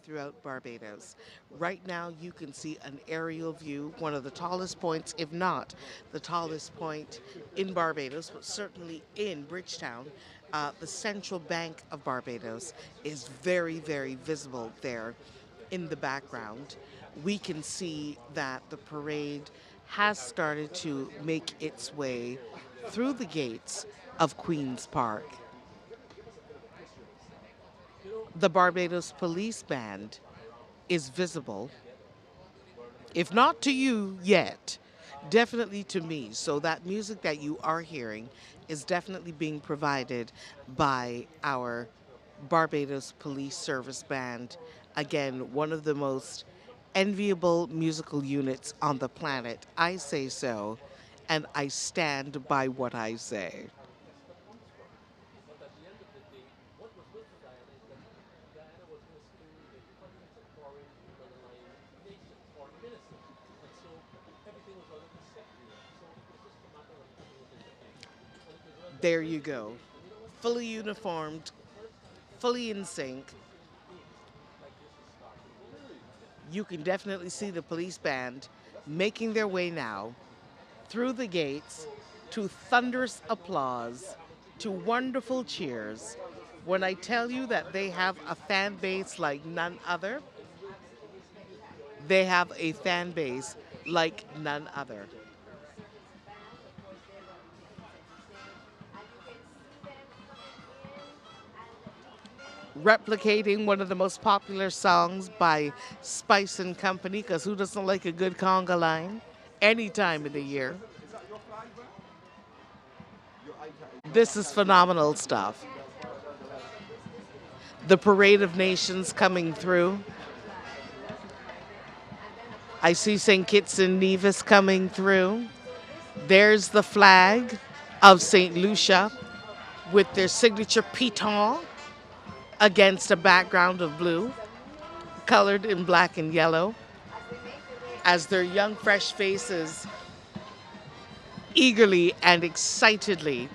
throughout Barbados. Right now, you can see an aerial view, one of the tallest points, if not the tallest point in Barbados, but certainly in Bridgetown. The central bank of Barbados is very, very visible there in the background. We can see that the parade has started to make its way through the gates of Queen's Park. The Barbados Police Band is visible, if not to you yet, definitely to me. So that music that you are hearing is definitely being provided by our Barbados Police Service Band. Again, one of the most enviable musical units on the planet. I say so, and I stand by what I say. There you go. Fully uniformed, fully in sync. You can definitely see the police band making their way now through the gates to thunderous applause, to wonderful cheers. When I tell you that they have a fan base like none other, they have a fan base like none other. Replicating one of the most popular songs by Spice and Company, because who doesn't like a good conga line any time of the year? This is phenomenal stuff. The Parade of Nations coming through. I see St. Kitts and Nevis coming through. There's the flag of St. Lucia with their signature piton against a background of blue, colored in black and yellow, as their young, fresh faces eagerly and excitedly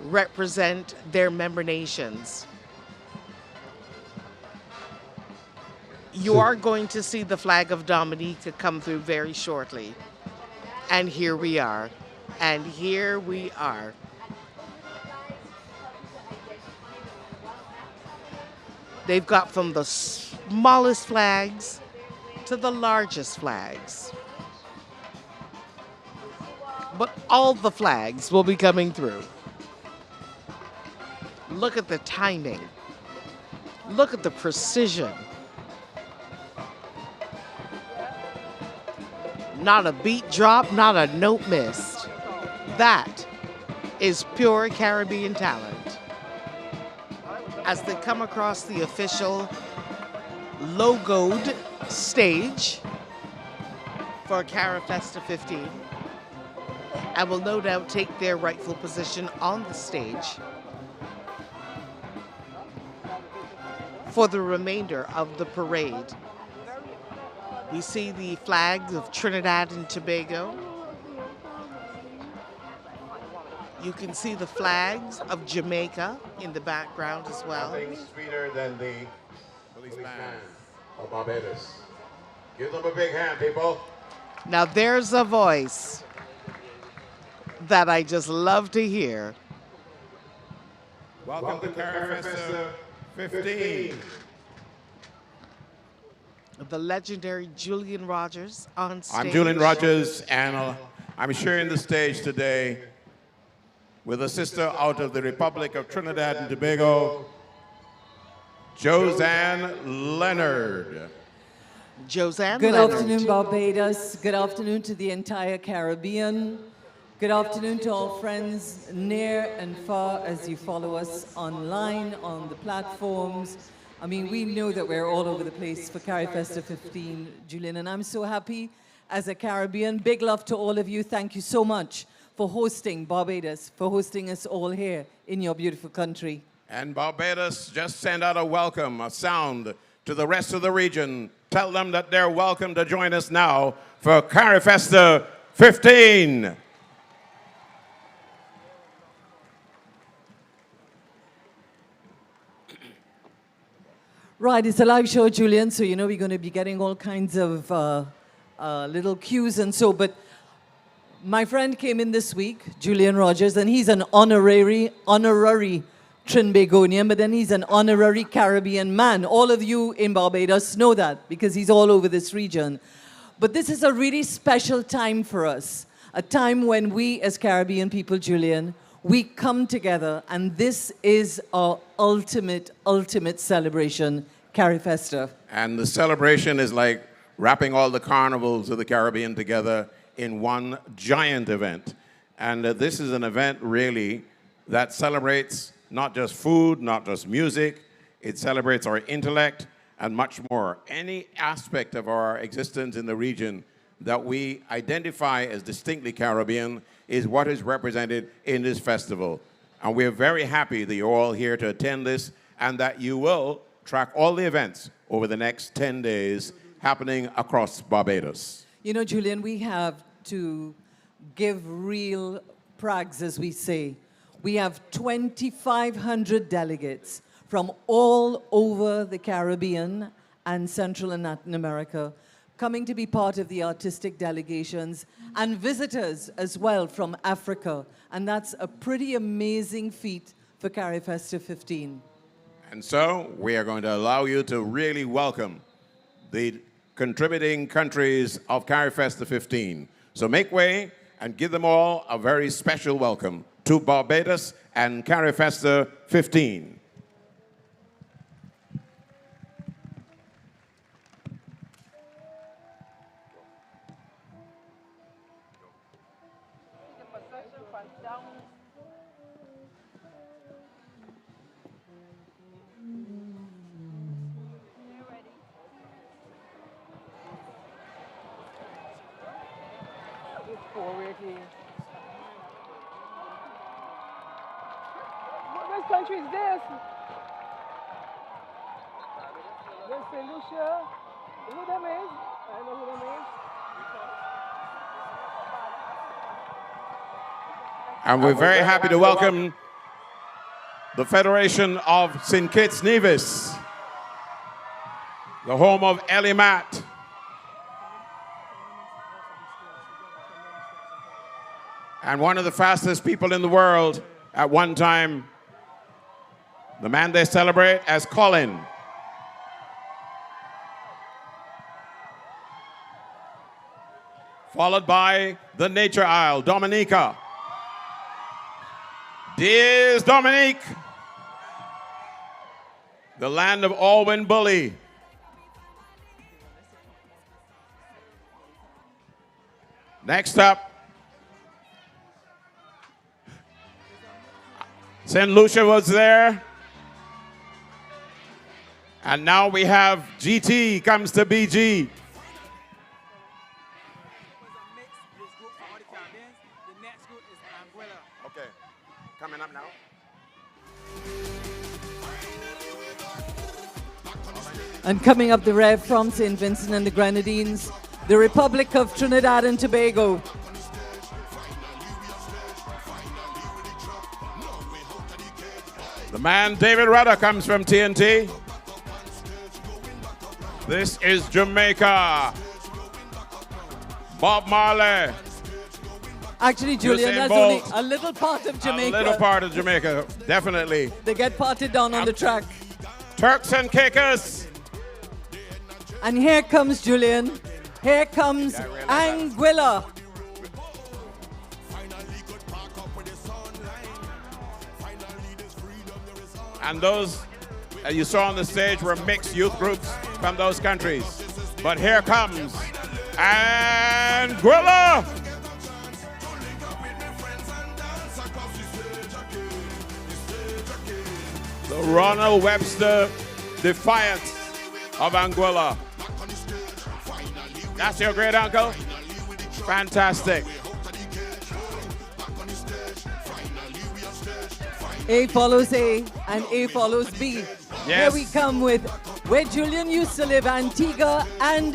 represent their member nations. You are going to see the flag of Dominica come through very shortly. And here we are. And here we are. They've got from the smallest flags to the largest flags. But all the flags will be coming through. Look at the timing. Look at the precision. Not a beat drop, not a note missed. That is pure Caribbean talent. As they come across the official logoed stage for CARIFESTA 15, and will no doubt take their rightful position on the stage for the remainder of the parade. We see the flags of Trinidad and Tobago. You can see the flags of Jamaica in the background as well. Nothing sweeter than the police band of Barbados. Give them a big hand, people. Now there's a voice that I just love to hear. Welcome to CARIFESTA 15. The legendary Julian Rogers on stage. I'm Julian Rogers, and I'm sharing the stage today with a sister out of the Republic of Trinidad and Tobago, Josanne Leonard. Josanne Good Leonard. afternoon, Barbados. Good afternoon to the entire Caribbean. Good afternoon to all friends near and far as you follow us online, on the platforms. I mean, we know that we're all over the place for CARIFESTA 15, Julian, and I'm so happy as a Caribbean. Big love to all of you. Thank you so much for hosting Barbados, for hosting us all here in your beautiful country. And Barbados just send out a welcome, a sound to the rest of the region. Tell them that they're welcome to join us now for CARIFESTA 15. Right, it's a live show, Julian, so you know we're going to be getting all kinds of little cues and so, but my friend came in this week, Julian Rogers, and he's an honorary Trinbagonian, but then he's an honorary Caribbean man. All of you in Barbados know that because he's all over this region. But this is a really special time for us, a time when we as Caribbean people, Julian, we come together, and this is our ultimate celebration, CARIFESTA. And the celebration is like wrapping all the carnivals of the Caribbean together in one giant event. And this is an event really that celebrates not just food, not just music, it celebrates our intellect and much more. Any aspect of our existence in the region that we identify as distinctly Caribbean is what is represented in this festival. And we're very happy that you're all here to attend this and that you will track all the events over the next 10 days happening across Barbados. You know, Julian, we have to give real prags, as we say. We have 2,500 delegates from all over the Caribbean and Central and Latin America coming to be part of the artistic delegations and visitors as well from Africa. And that's a pretty amazing feat for CARIFESTA 15. And so we are going to allow you to really welcome the contributing countries of CARIFESTA 15. So make way and give them all a very special welcome to Barbados and CARIFESTA 15. What country is this? This is Lucia. You know who that is? I know who that is. And we're very happy to welcome the Federation of St. Kitts Nevis, the home of Ellie Matt, and one of the fastest people in the world at one time, the man they celebrate as Colin. Followed by the Nature Isle, Dominica. Dear's Dominique, the land of Alwyn Bully. Next up, St. Lucia was there. And now we have GT comes to BG. Okay, coming up now. And coming up the rev from St. Vincent and the Grenadines, the Republic of Trinidad and Tobago. The man David Rudder comes from TNT. This is Jamaica. Bob Marley. Actually, Julian, Usain that's Bolt. only a little part of Jamaica. A little part of Jamaica, definitely. They get parted down on the track. Turks and Caicos. And here comes Julian. Here comes Anguilla. And those you saw on the stage were mixed youth groups from those countries. But here comes Anguilla. The Ronald Webster Defiance of Anguilla. That's your great uncle? Fantastic. A follows A and A follows B. Yes. Here we come with where Julian used to live, Antigua and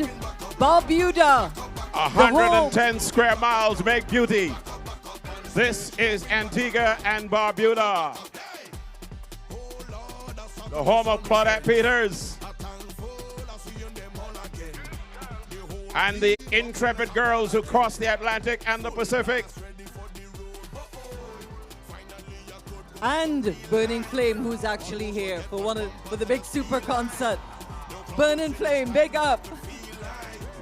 Barbuda. 110 square miles make beauty. This is Antigua and Barbuda. The home of Claudette Peters. and the intrepid girls who crossed the Atlantic and the Pacific. And Burning Flame, who's actually here for the big super concert. Burning Flame, big up.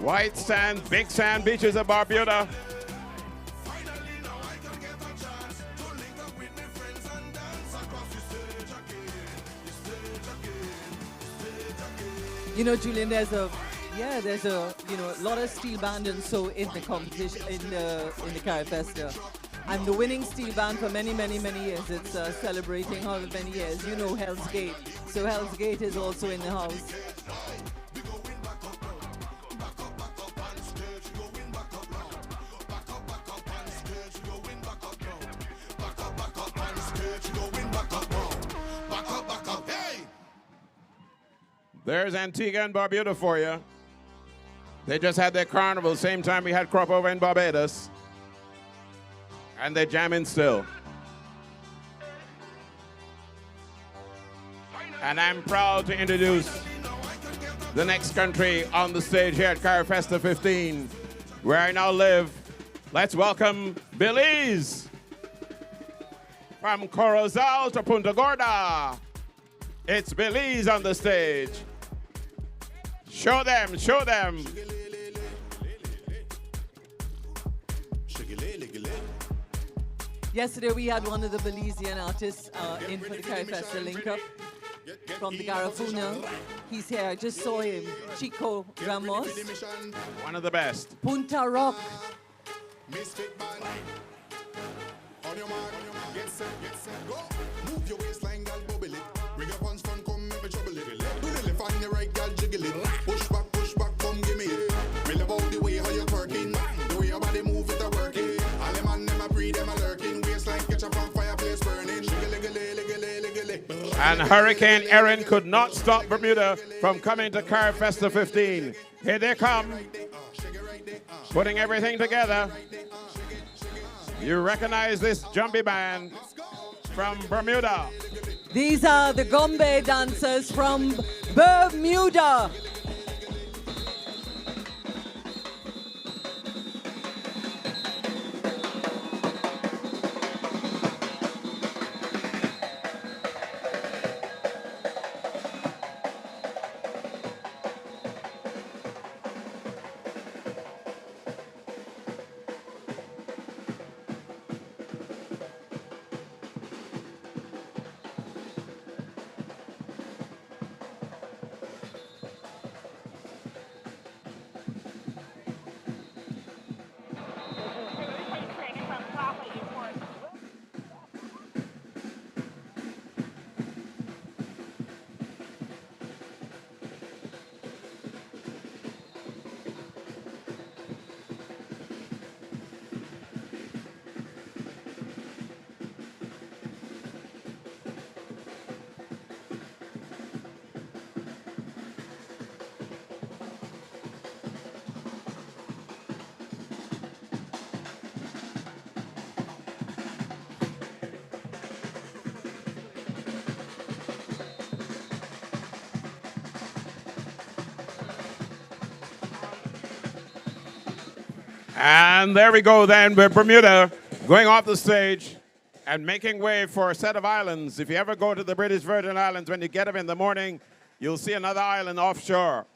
White sand, big sand beaches of Barbuda. You know, Julian, there's a lot of steel band and so in the competition in the CARIFESTA. I'm the winning steel band for many, many, many years. It's celebrating however many years. You know Hell's Gate. So Hell's Gate is also in the house. There's Antigua and Barbuda for you. They just had their carnival, same time we had crop over in Barbados. And they're jamming still. And I'm proud to introduce the next country on the stage here at CARIFESTA 15, where I now live. Let's welcome Belize. From Corozal to Punta Gorda, it's Belize on the stage. Show them, show them. Yesterday we had one of the Belizean artists in for the CARIFESTA link-up from the Garifuna. He's here, I just saw him, Chico Ramos. One of the best. Punta Rock. On your mark, get set, go. Move your waistline, girl, bubble it. Bring your punch front, come make me trouble it. Do the left on the right, girl, jiggle it. Push back, come give me it. Real about the way how you're twerking. The way your body move it a working. All them man, them a breathe, them a lurking. Waistline catch up on fireplace burning. And Hurricane Erin could not stop Bermuda from coming to CARIFESTA 15. Here they come, putting everything together. You recognize this jumpy band from Bermuda. These are the Gombe dancers from Bermuda. And there we go then with Bermuda going off the stage and making way for a set of islands. If you ever go to the British Virgin Islands, when you get up in the morning, you'll see another island offshore.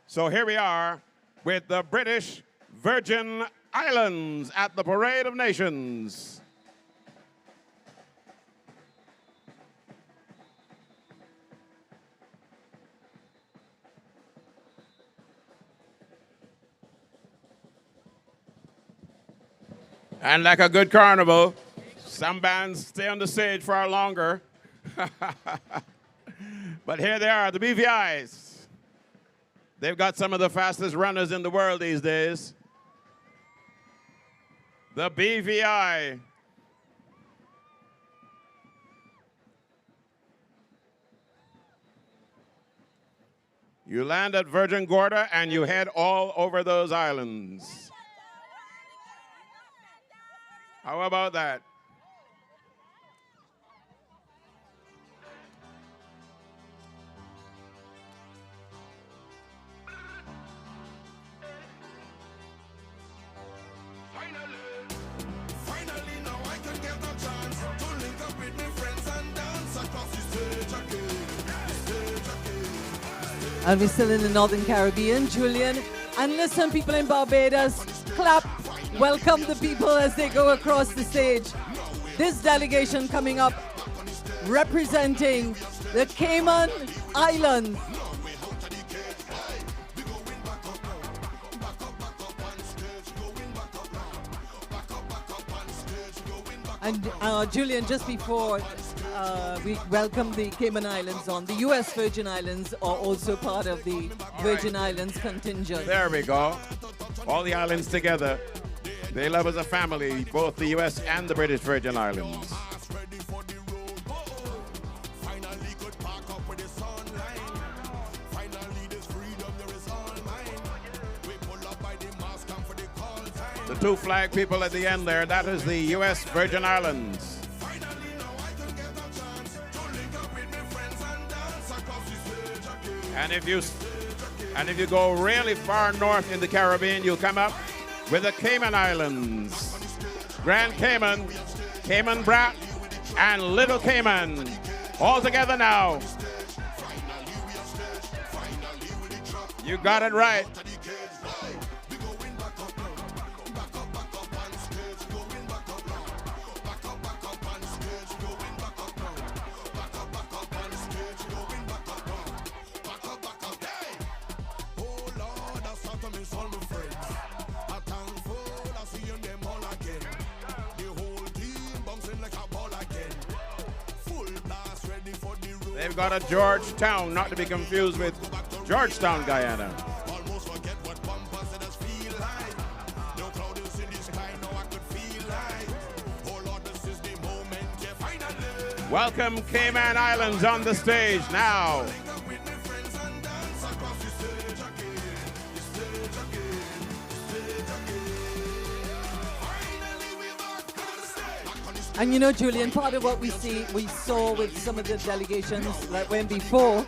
So here we are with the British Virgin Islands at the Parade of Nations. And like a good carnival, some bands stay on the stage far longer. But here they are, the BVIs. They've got some of the fastest runners in the world these days. The BVI. You land at Virgin Gorda and you head all over those islands. How about that? And we're still in the Northern Caribbean, Julian. And listen, people in Barbados, clap, welcome the people as they go across the stage. This delegation coming up representing the Cayman Islands. And Julian, just before we welcome the Cayman Islands on, the U.S. Virgin Islands are also part of the Virgin Islands contingent. There we go. All the islands together. They love as a family, both the U.S. and the British Virgin Islands. The two flag people at the end there, that is the U.S. Virgin Islands. And if you go really far north in the Caribbean, you'll come up with the Cayman Islands. Grand Cayman, Cayman Brat, and Little Cayman. All together now. You got it right. They've got a Georgetown, not to be confused with Georgetown, Guyana. Welcome Cayman Islands on the stage now. And you know, Julian, part of what we saw with some of the delegations that went before,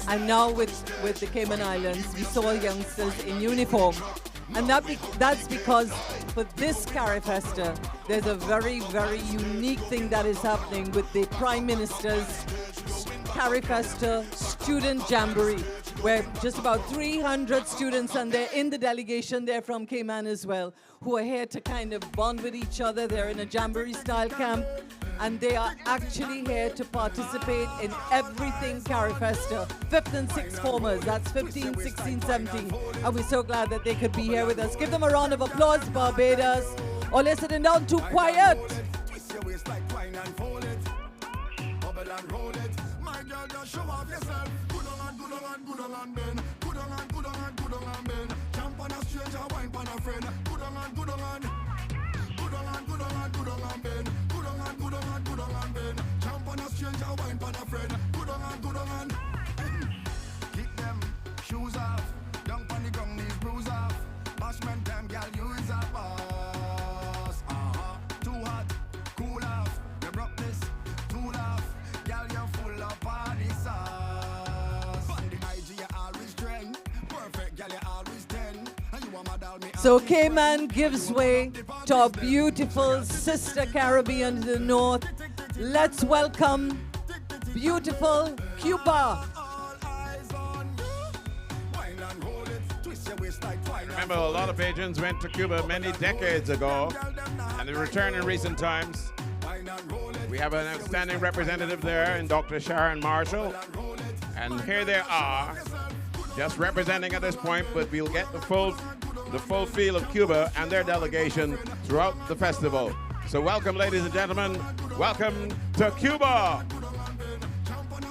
and now with the Cayman Islands, we saw youngsters in uniform. And that's because for this CARIFESTA, there's a very, very unique thing that is happening with the Prime Minister's CARIFESTA Student Jamboree, where just about 300 students, and they're in the delegation, they're from Cayman as well, who are here to kind of bond with each other. They're in a jamboree-style camp, and they are actually here to participate in everything CARIFESTA. 5th and 6th formers, that's 15, 16, 17. And we're so glad that they could be here with us. Give them a round of applause, Barbados. Or they're sitting down too quiet. Twist your waist like twine and fold it. Bubble and roll it. My girl, just show off yourself. Good on, good on, good on, Ben. Good on, good on, good on, Ben. Jump on a stranger, wine on a friend. Good on, good on. Good on, good on, good on, Ben. Good on, good on, good on, Ben. Jump on a stranger, wine on a friend. Good on, good on. Kick them shoes off. Dunk on the gong, knees bruise off. Bashment them, girl, you is a boss. Too hot, cool off. You broke this, too off. Girl, you're full of party sauce. On the IG, you always trend. Perfect, girl, you always 10. And you a model me. So Cayman gives way to our beautiful sister Caribbean to the north. Let's welcome beautiful Cuba. Remember, a lot of Bajans went to Cuba many decades ago, and they returned in recent times. We have an outstanding representative there in Dr. Sharon Marshall, and here they are, just representing at this point, but we'll get the full feel of Cuba and their delegation throughout the festival. So welcome, ladies and gentlemen. Welcome to Cuba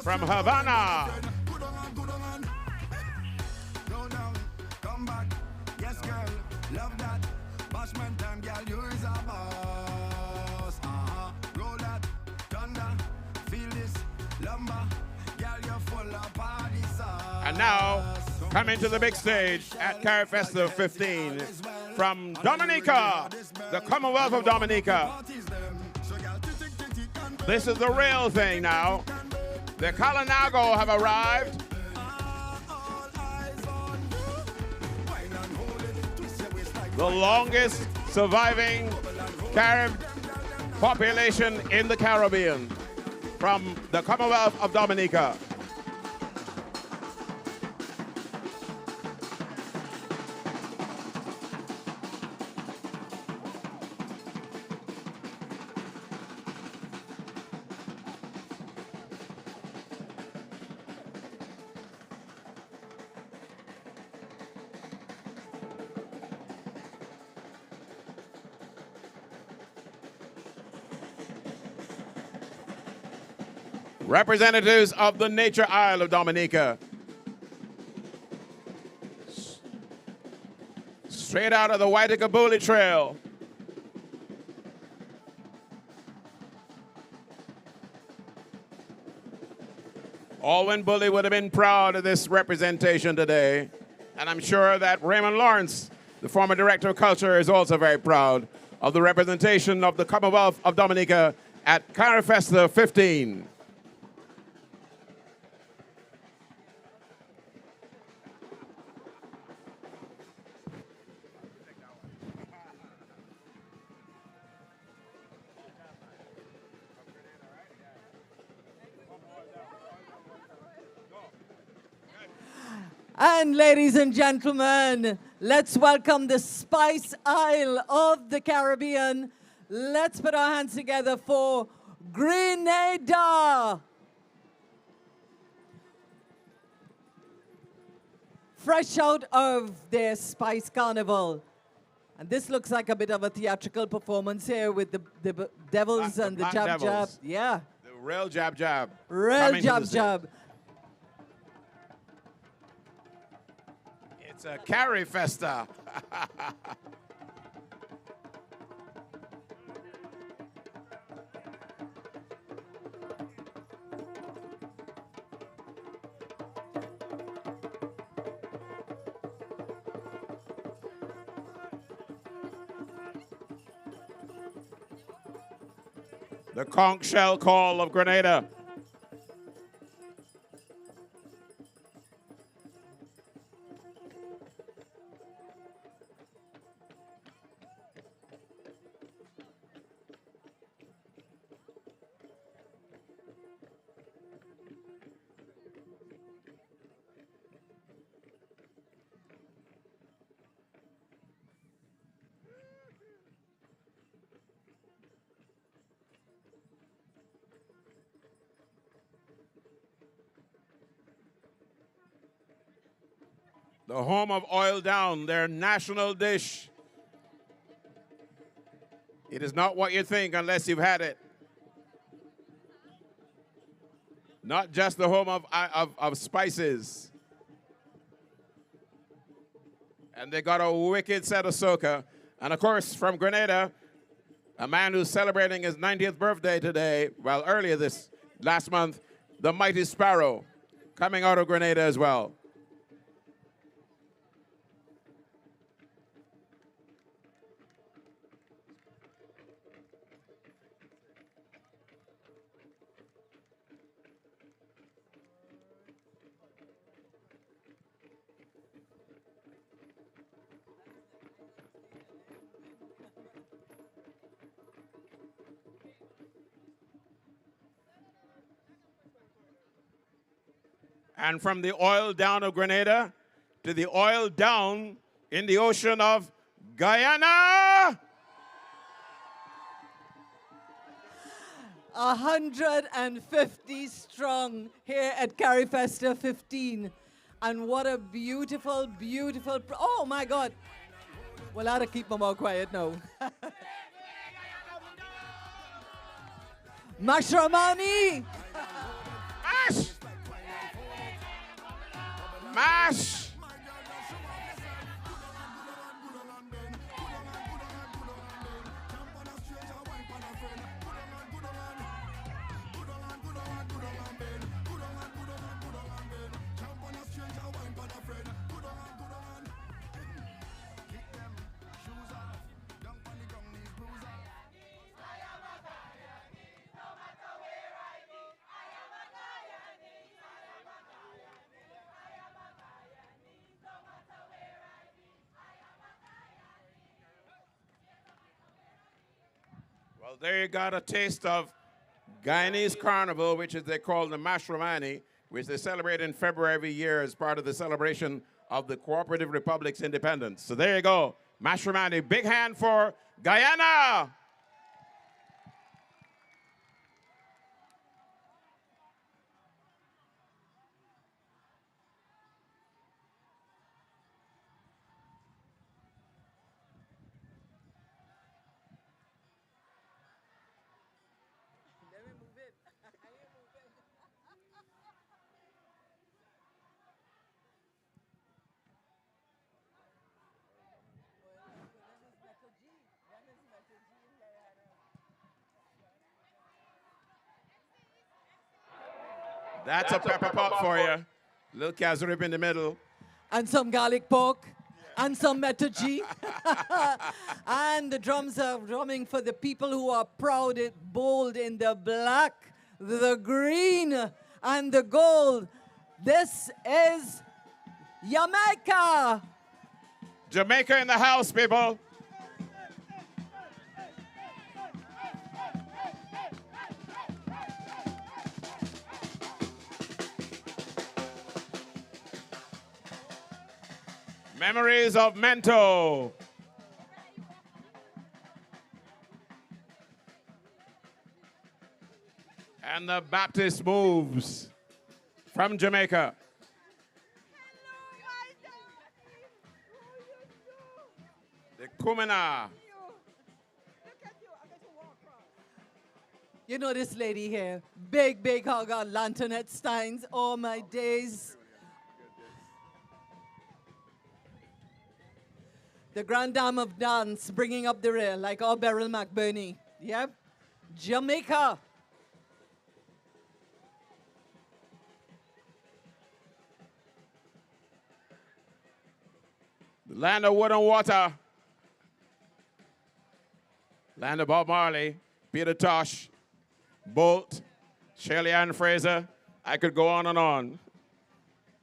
from Havana. Love that, bashment time, girl, you is a boss. Roll that, thunder, feel this, lumber, girl, you're full of party sauce. And now, coming to the big stage at CARIFESTA 15 from Dominica, the Commonwealth of Dominica. This is the real thing now. The Kalinago have arrived. The longest surviving Carib population in the Caribbean from the Commonwealth of Dominica. Representatives of the Nature Isle of Dominica. Straight out of the Waitakabuli Trail. Alwyn Bully would have been proud of this representation today. And I'm sure that Raymond Lawrence, the former Director of Culture, is also very proud of the representation of the Commonwealth of Dominica at CARIFESTA 15. And ladies and gentlemen, let's welcome the Spice Isle of the Caribbean. Let's put our hands together for Grenada. Fresh out of their Spice Carnival. And this looks like a bit of a theatrical performance here with the devils and the Black jab Devils. jab. Yeah, The real jab jab. real coming to jab the stage. jab. It's a CARIFESTA. The conch shell call of Grenada. The home of Oil Down, their national dish. It is not what you think unless you've had it. Not just the home of spices. And they got a wicked set of soca. And of course, from Grenada, a man who's celebrating his 90th birthday today, well, earlier this last month, the Mighty Sparrow, coming out of Grenada as well. And from the oil down of Grenada to the oil down in the ocean of Guyana. 150 strong here at CARIFESTA 15. And what a beautiful, beautiful, oh my God. Well, I ought to keep my mouth quiet now. Mashramani. Mash! Mash! Well, there you got a taste of Guyanese Carnival, which is they call the Mashramani, which they celebrate in February every year as part of the celebration of the Cooperative Republic's independence. So there you go, Mashramani. Big hand for Guyana. That's a pepper pot for you. Little casserip in the middle. And some garlic pork. And some metagy. And the drums are drumming for the people who are proud, bold in the black, the green, and the gold. This is Jamaica. Jamaica in the house, people. Memories of Mento. And the Baptist moves from Jamaica. The Kumina. You know this lady here, big hug on Lanternette Steins, all my days. The Grand Dame of Dance, bringing up the rear, like our Beryl McBurney. Yep, Jamaica. The land of wood and water. Land of Bob Marley, Peter Tosh, Bolt, Shirley Ann Fraser. I could go on and on.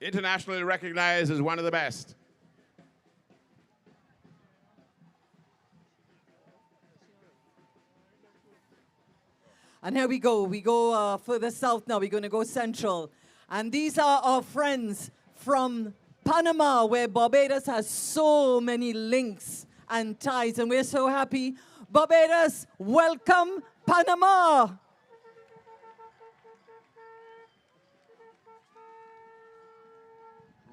Internationally recognized as one of the best. And here we go further south now. We're going to go central. And these are our friends from Panama, where Barbados has so many links and ties. And we're so happy. Barbados, welcome Panama.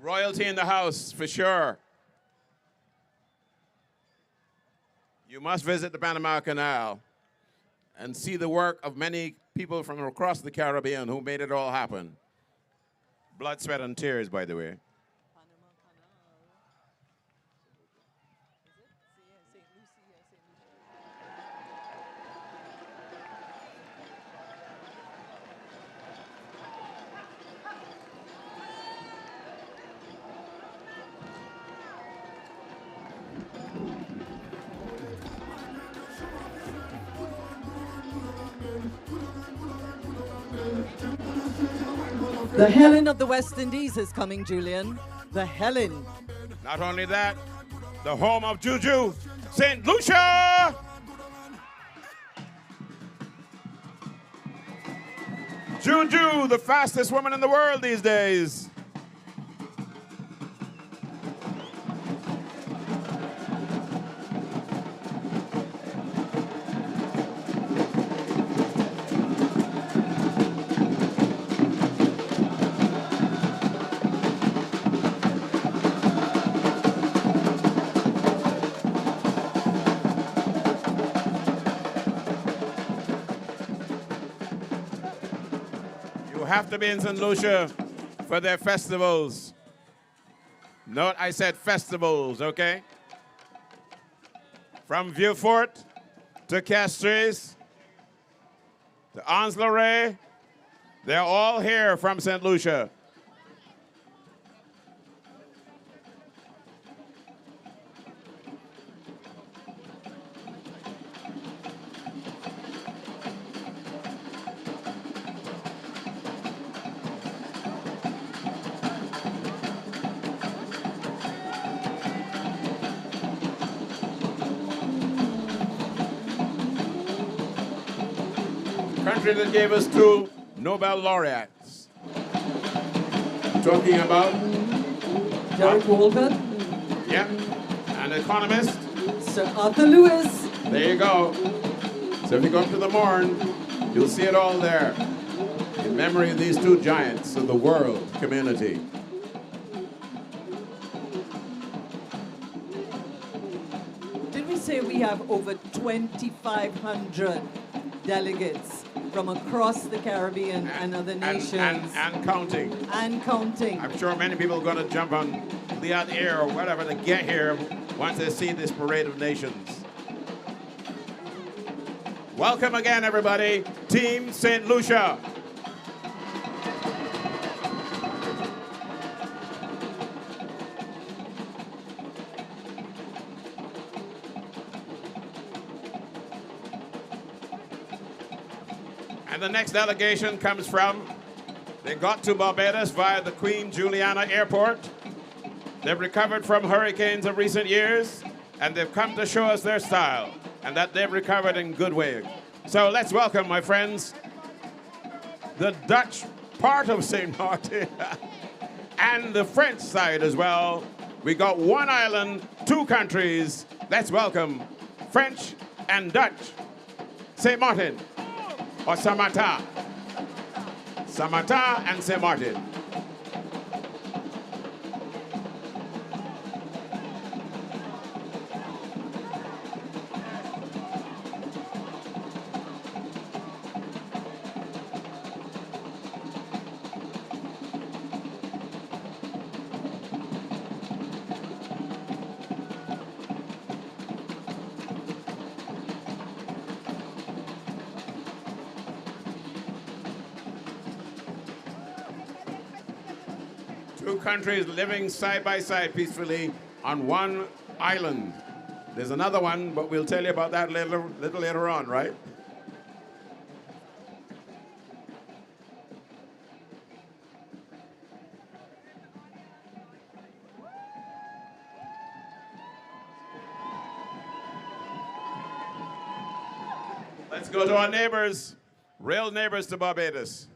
Royalty in the house, for sure. You must visit the Panama Canal and see the work of many people from across the Caribbean who made it all happen. Blood, sweat, and tears, by the way. The Helen of the West Indies is coming, Julian. The Helen. Not only that, the home of Juju, St. Lucia! Juju, the fastest woman in the world these days. Have to be in St. Lucia for their festivals. Note I said festivals, okay? From Vieux-Fort to Castries to Anse-Lorraine, they're all here from St. Lucia. Country that gave us 2 Nobel laureates. Talking about Derek Walcott. Yeah, an economist. Sir Arthur Lewis. There you go. So if you go up to the Mourne, you'll see it all there. In memory of these 2 giants of the world community. Did we say we have over 2,500 delegates from across the Caribbean and other nations? And counting. And counting. I'm sure many people are going to jump on the air or whatever to get here once they see this parade of nations. Welcome again, everybody. Team St. Lucia. And the next delegation comes from, they got to Barbados via the Queen Juliana Airport. They've recovered from hurricanes of recent years, and they've come to show us their style, and that they've recovered in good way. So let's welcome, my friends, the Dutch part of St. Maarten and the French side as well. We got one island, two countries. Let's welcome French and Dutch. St. Maarten or Saint-Martin. Saint-Martin and St. Maarten. Two countries living side by side peacefully on one island. There's another one, but we'll tell you about that a little later on, right? Let's go to our neighbors, real neighbors to Barbados.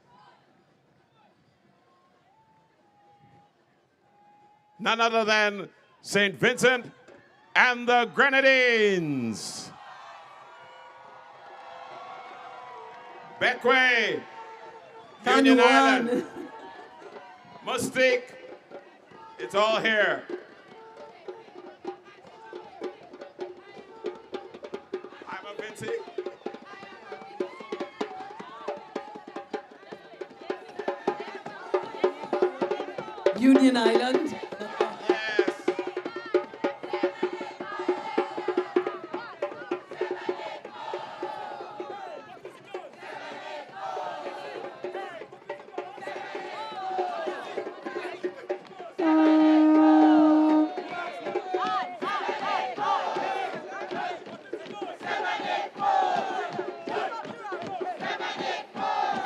None other than St. Vincent and the Grenadines. Bequia, Union Island, Mustique, it's all here. I'm a Vinci. Union Island.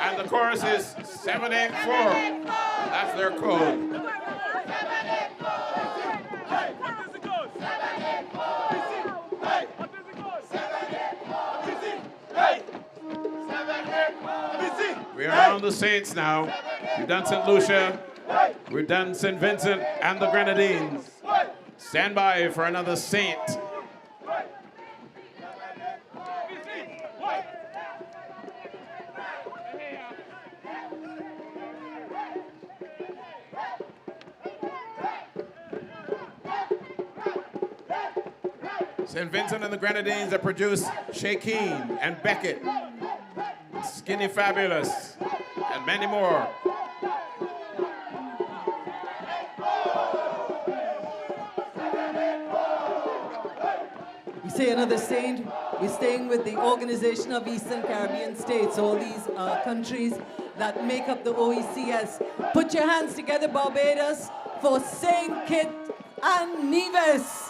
And the chorus is 784. That's their code. We're on the Saints now. We've done St. Lucia. We've done St. Vincent and the Grenadines. Stand by for another Saint. St. Vincent and the Grenadines that produce Shaquille and Beckett, Skinny Fabulous, and many more. We say another saint. We're staying with the Organization of Eastern Caribbean States, all these countries that make up the OECS. Put your hands together, Barbados, for Saint Kitts and Nevis.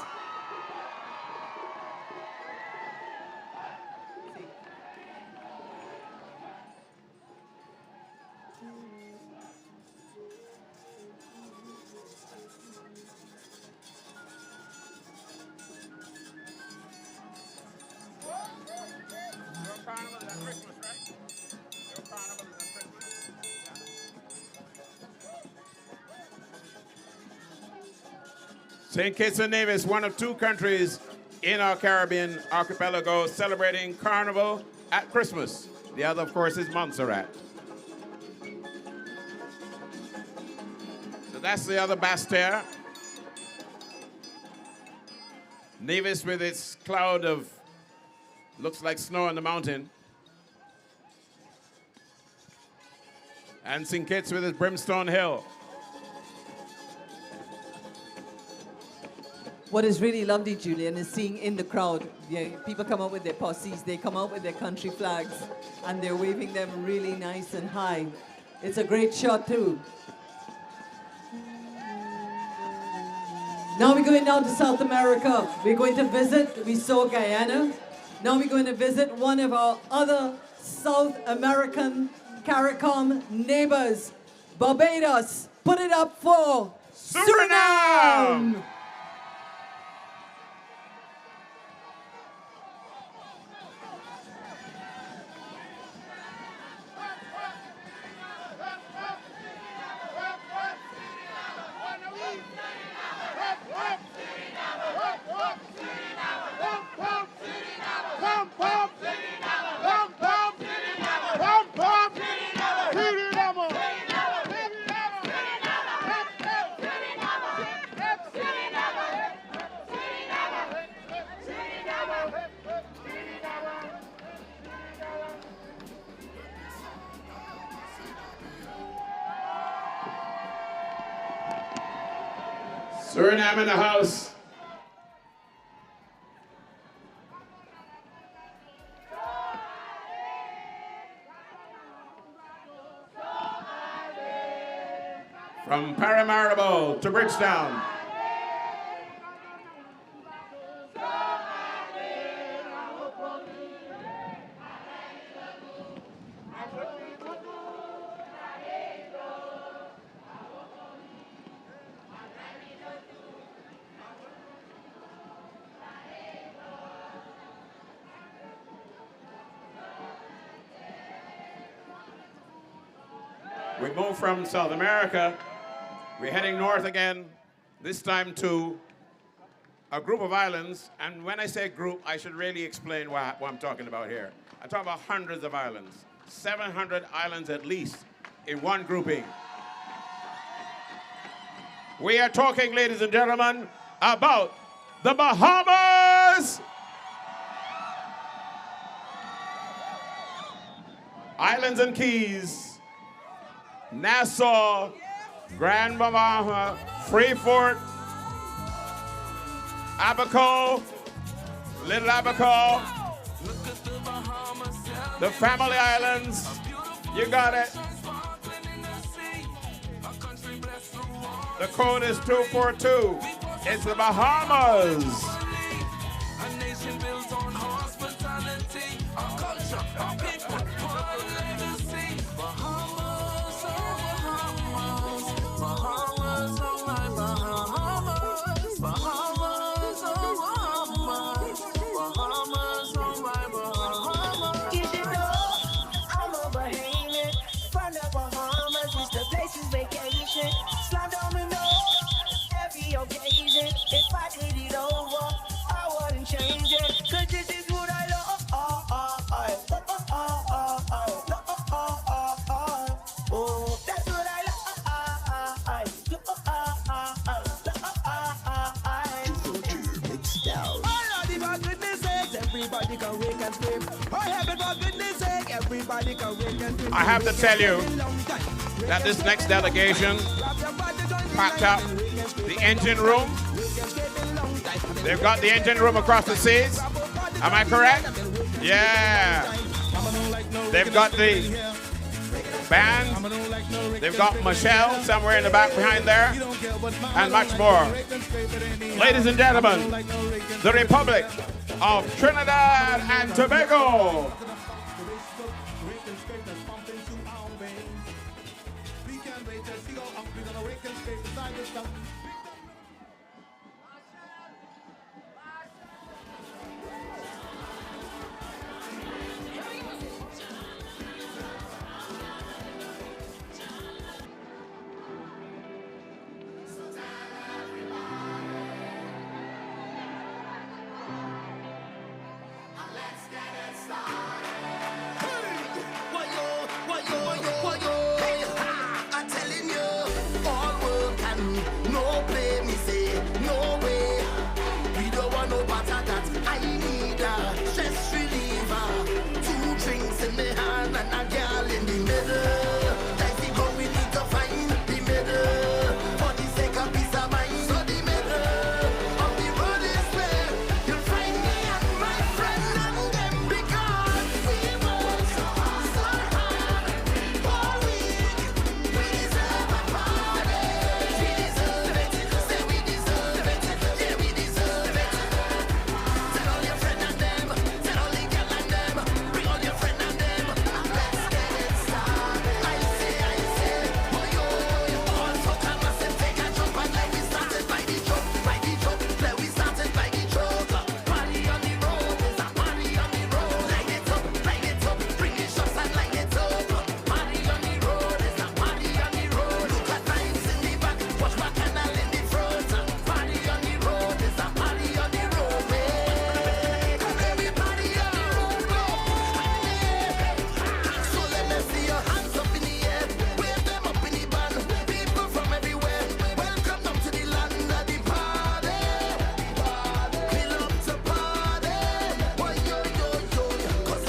St. Kitts and Nevis, one of two countries in our Caribbean archipelago celebrating Carnival at Christmas. The other, of course, is Montserrat. So that's the other Bastille. Nevis with its cloud of, looks like snow on the mountain. And St. Kitts with its Brimstone Hill. What is really lovely, Julian, is seeing in the crowd, people come out with their posses, they come out with their country flags, and they're waving them really nice and high. It's a great shot, too. Now we're going down to South America. We're going to visit, we saw Guyana. Now we're going to visit one of our other South American Caricom neighbors. Barbados, put it up for Suriname! Suriname in the house. From Paramaribo to Bridgetown. We move from South America. We're heading north again, this time to a group of islands. And when I say group, I should really explain what I'm talking about here. I'm talking about hundreds of islands, 700 islands at least in one grouping. We are talking, ladies and gentlemen, about the Bahamas. Islands and Keys. Nassau, Grand Bahama, Freeport, Abaco, Little Abaco, the Family Islands, you got it. The code is 242. It's the Bahamas. A nation built on hospitality, our culture, our people, our legacy. Bahamas, oh Bahamas, Bahamas, oh my Bahamas, Bahamas, oh Bahamas, Bahamas, oh my Bahamas. You should know I'm a Bahamian from the Bahamas. It's the place's vacation. Slam down the nose every occasion. If I did it over, I wouldn't change it. 'Cause this is what I love. Oh, that's what I love. Oh Lordy, for goodness sake, everybody can wake and scream. Oh heaven, for goodness sake, everybody can wake and scream. I have to tell you that this next delegation packed up the engine room. They've got the engine room across the seas. Am I correct? Yeah. They've got the band. They've got Michelle somewhere in the back behind there. And much more. Ladies and gentlemen, the Republic of Trinidad and Tobago.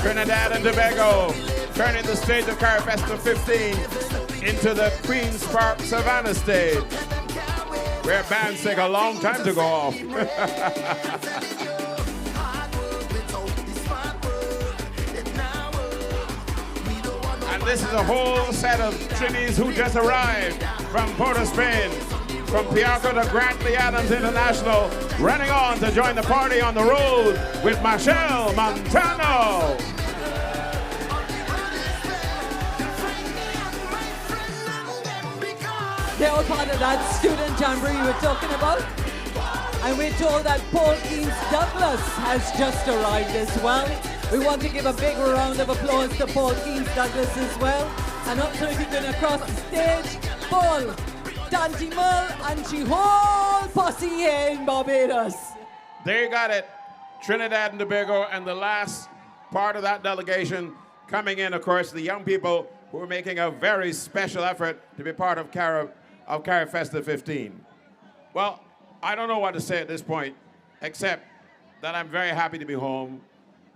Trinidad and Tobago, turning the stage of CARIFESTA 15 into the Queen's Park Savannah stage, where bands take a long time to go off. And this is a whole set of Trinis who just arrived from Port of Spain, from Piarco to Grantley Adams International, running on to join the party on the road with Michelle Montano. They're all part of that student jamboree you were talking about. And we're told that Paul Keynes Douglas has just arrived as well. We want to give a big round of applause to Paul Keynes Douglas as well. And also if you're going across the stage, Paul, Tanti Mull, and she whole posse here in Barbados. There you got it. Trinidad and Tobago, and the last part of that delegation coming in, of course, the young people who are making a very special effort to be part of CARIFESTA 15. Well, I don't know what to say at this point, except that I'm very happy to be home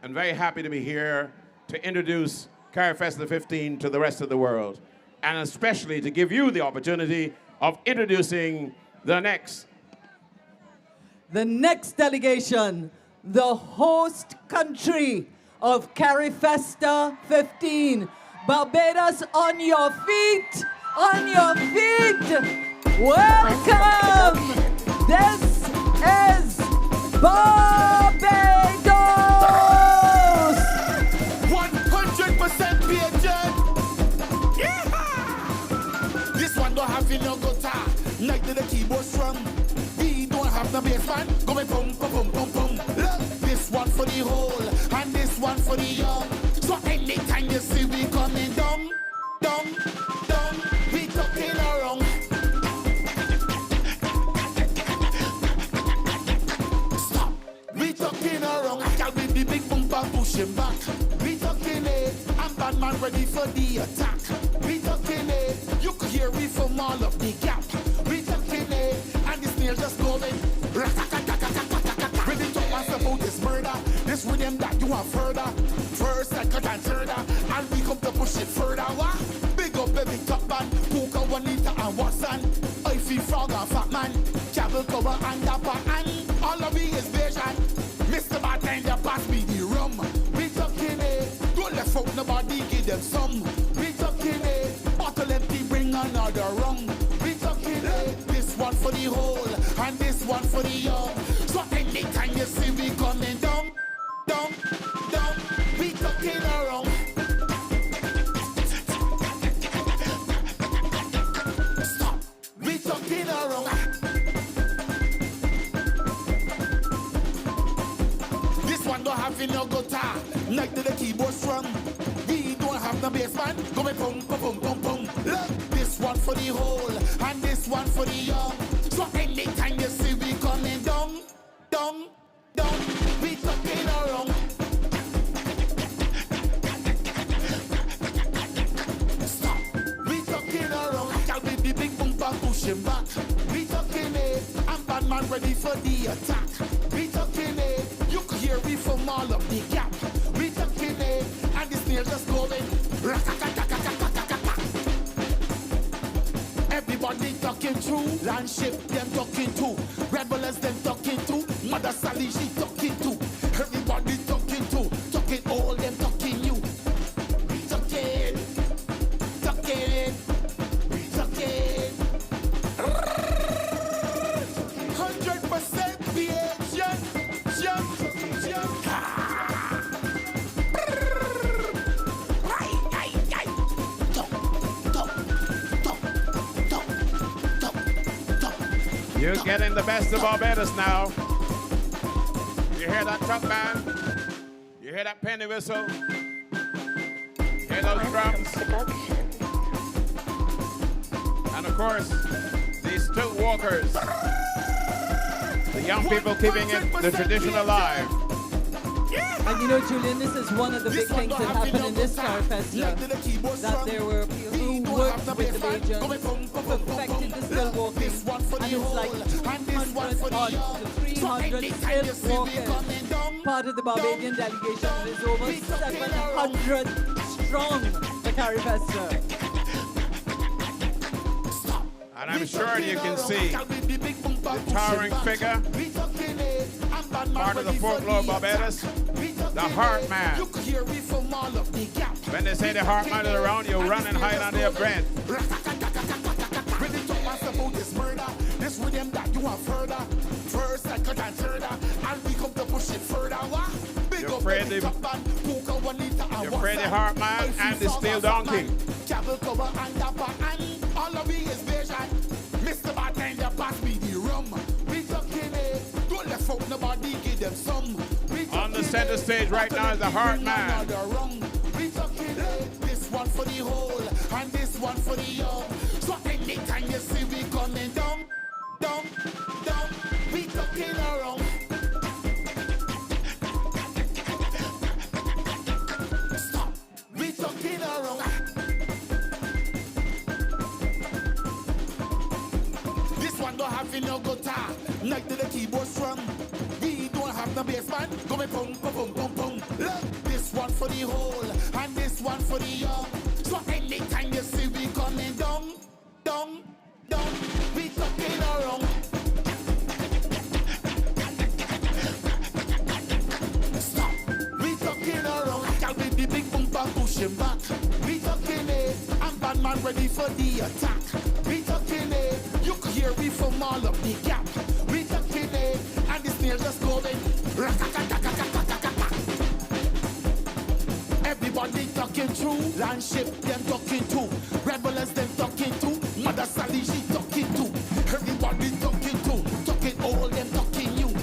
and very happy to be here to introduce CARIFESTA 15 to the rest of the world, and especially to give you the opportunity of introducing the next delegation, the host country of CARIFESTA 15. Barbados, on your feet, on your feet. Welcome. This is Barbados. 100% PHN. Yeah. This one don't have no guitar, like the keyboard strum. We don't have no bass man, going boom, boom, boom, boom, boom. Look, this one for the whole, and this one for the young. So anytime you see we coming down, down, down, we talking around. Stop, we talking around. I can with the big bumper pushing back. We talking it, and bad man ready for the attack. We talking it, you could hear we from all of the gap. We talking it, and the snare just going. Ready to ask about this murder, this rhythm that you have further. First, second, and third, and we come to push it further. What? Big up every top man, Puka, Juanita, and Watson. I feel frog and fat man, Cable cover and dapper, and all of me is vision. Mr. Bartender, pass me the rum. We talking it, don't left out nobody, give them some. We talking it, bottle empty, bring another rum. We talking it, this one for the whole, and this one for the young. So anytime you see we coming down, down, down, we talking around. Stop, we talking around. This one don't have no guitar, like the keyboard strum. We don't have no bass man, going boom, boom, boom, boom, boom. Look, this one for the whole, and this one for the young. So anytime you see we coming down, down, down, we talking around. Stop, we talking around. I can be the big bumper pushing back. We talking it, and bad man ready for the attack. We talking it, you could hear we from all of the gap. We talking it, and the snare just going. Everybody talking true, Landship them talking too, rebels them talking too, Mother Sally she talking too. Everybody talking too, talking all them talking you. We talking, talking, we talking. 100% PHN, jump, jump. You're getting the best of Barbados now. You hear that truck band? You hear that penny whistle? You hear those drums? And of course, these stilt walkers. The young people keeping the tradition alive. And you know, Julian, this is one of the big things that happened in this CARIFESTA, that there were people who worked with the Bajans, perfected the still walking, and it's like 200 odd to 300 still walking. Part of the Barbadian delegation is over 700 strong, the CARIFESTA. And I'm sure you can see the towering figure, part of the folklore of Barbados, the heart man. When they say the heart man is around, you run and hide under your bed. This rhythm that you have heard first, second, and third, and we come to push it further. You're afraid the heart man and the steel donkey. All of me is vision. Mr. Bartender, pass me the rum. We talking it. Don't let folk nobody give them some. On the center stage right now is the heart man. We talking it. This one for the whole, and this one for the young. So anytime you see we coming down, down, down, we talking around. Stop. We talking around. Don't have no guitar, like the keyboard strum. We don't have no bass man. Go me pum pum pum pum pum. Look, this one for the whole, and this one for the young. So anytime you see we coming down, down, down, we talking around. Stop, we talking around. I'll be the big bumper pushing back. We talking it, and bad man ready for the attack. We talking it. You could hear me from all of the gap. We talking it, and the snail just going. Everybody talking true. Landship, them talking too. Rebels, them talking too. Mother Sally, she talking too. Everybody talking too. Talking all, them talking you.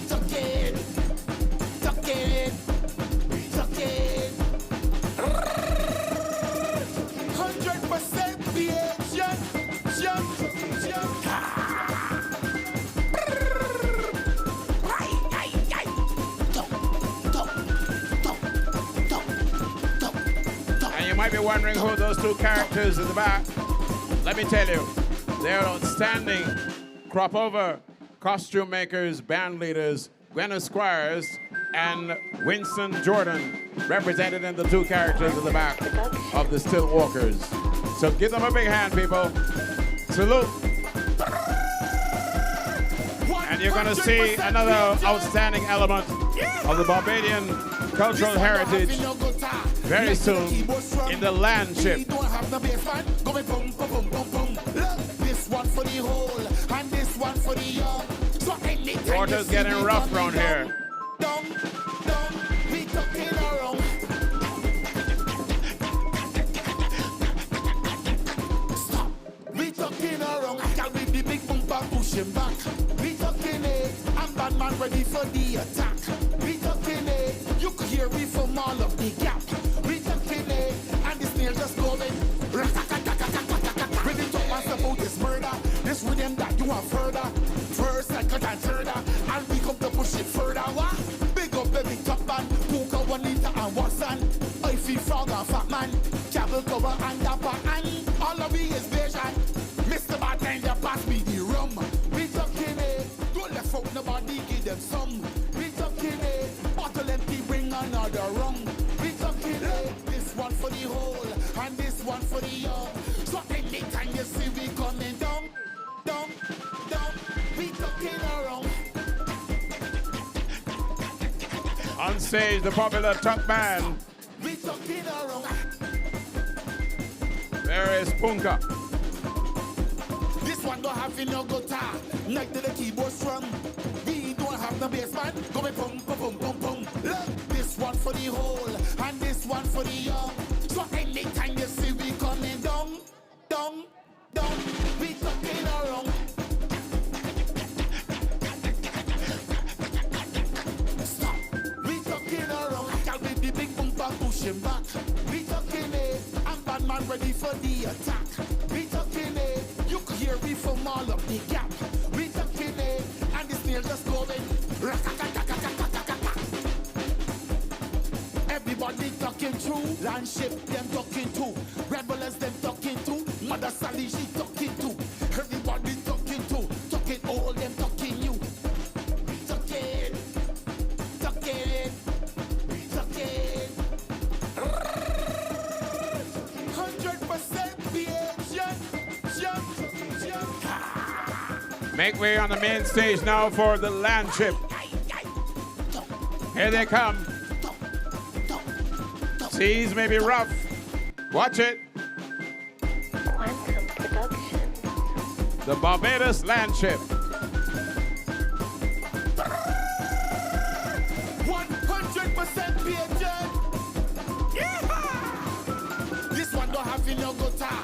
Talking, talking, talking. 100% BHN. Jump, jump. And you might be wondering who those two characters in the back. Let me tell you, they're outstanding crop over costume makers, band leaders, Gwen Squires, and Winston Jordan, represented in the two characters in the back of the Still Walkers. So give them a big hand, people. Salute. And you're going to see another outstanding element of the Barbadian cultural heritage very soon in the Landship. This one for the whole, and this one for the young. So Water's getting rough around here. Down, down, we talking around. Stop, we talking around. I can be the big bumper pushing back. We talking it, and bad man ready for the attack. We talking it, you could hear me from all of the gap. We talking it, and the snail just going. When they talk us about this murder, this rhythm that you have heard first, second, and third, and we come to push it further. What? Big up every top man, Puka, Juanita, and Watson. I feel frog and fat man, Cable cover and dapper, and all of me is vision. Mr. Bartender, pass me the rum. We talking it, don't let folk nobody give them some. We talking it, bottle empty, bring another rum. We talking it, this one for the whole, and this one for the young. So anytime you see we coming down, down, down, we talking around. On stage, the popular top man. We talking around. There is Punka. This one don't have no guitar, like the keyboard strum. We don't have no bass man. Go me pum pum pum pum pum. Look, this one for the whole, and this one for the young. So anytime you see we coming down, down, down, we talking around. Stop, we talking around. I'll be the big bumper pushing back. We talking it, and bad man ready for the attack. We talking it, you could hear me from all of the gap. We talking it, and the snail just going. talking true. Landship, them talking too. Rebels, them talking too. Mother Sally, she talking too. Everybody talking too. Talking all, them talking you. Talking. Talking. Talking. 100% BHN. Make way on the main stage now for the Landship. Here they come. Seas may be rough. Watch it. Quantum Production. The Barbados Landship. 100% BHN. This one don't have no guitar.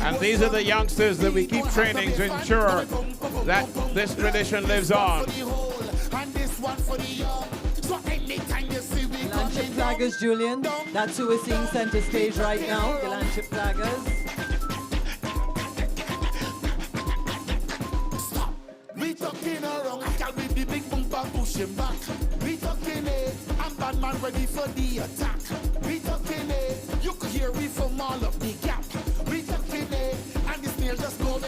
And these are the youngsters that we keep training to ensure that this tradition lives on. Landship flaggers, Julian. That's who we're seeing center stage right now, the Landship flaggers. Stop. We talking around, can we the big bumper pushing back? We talking it, and bad man ready for the attack. We talking it, you could hear we from all of the gap. We talking it, and the snare just going.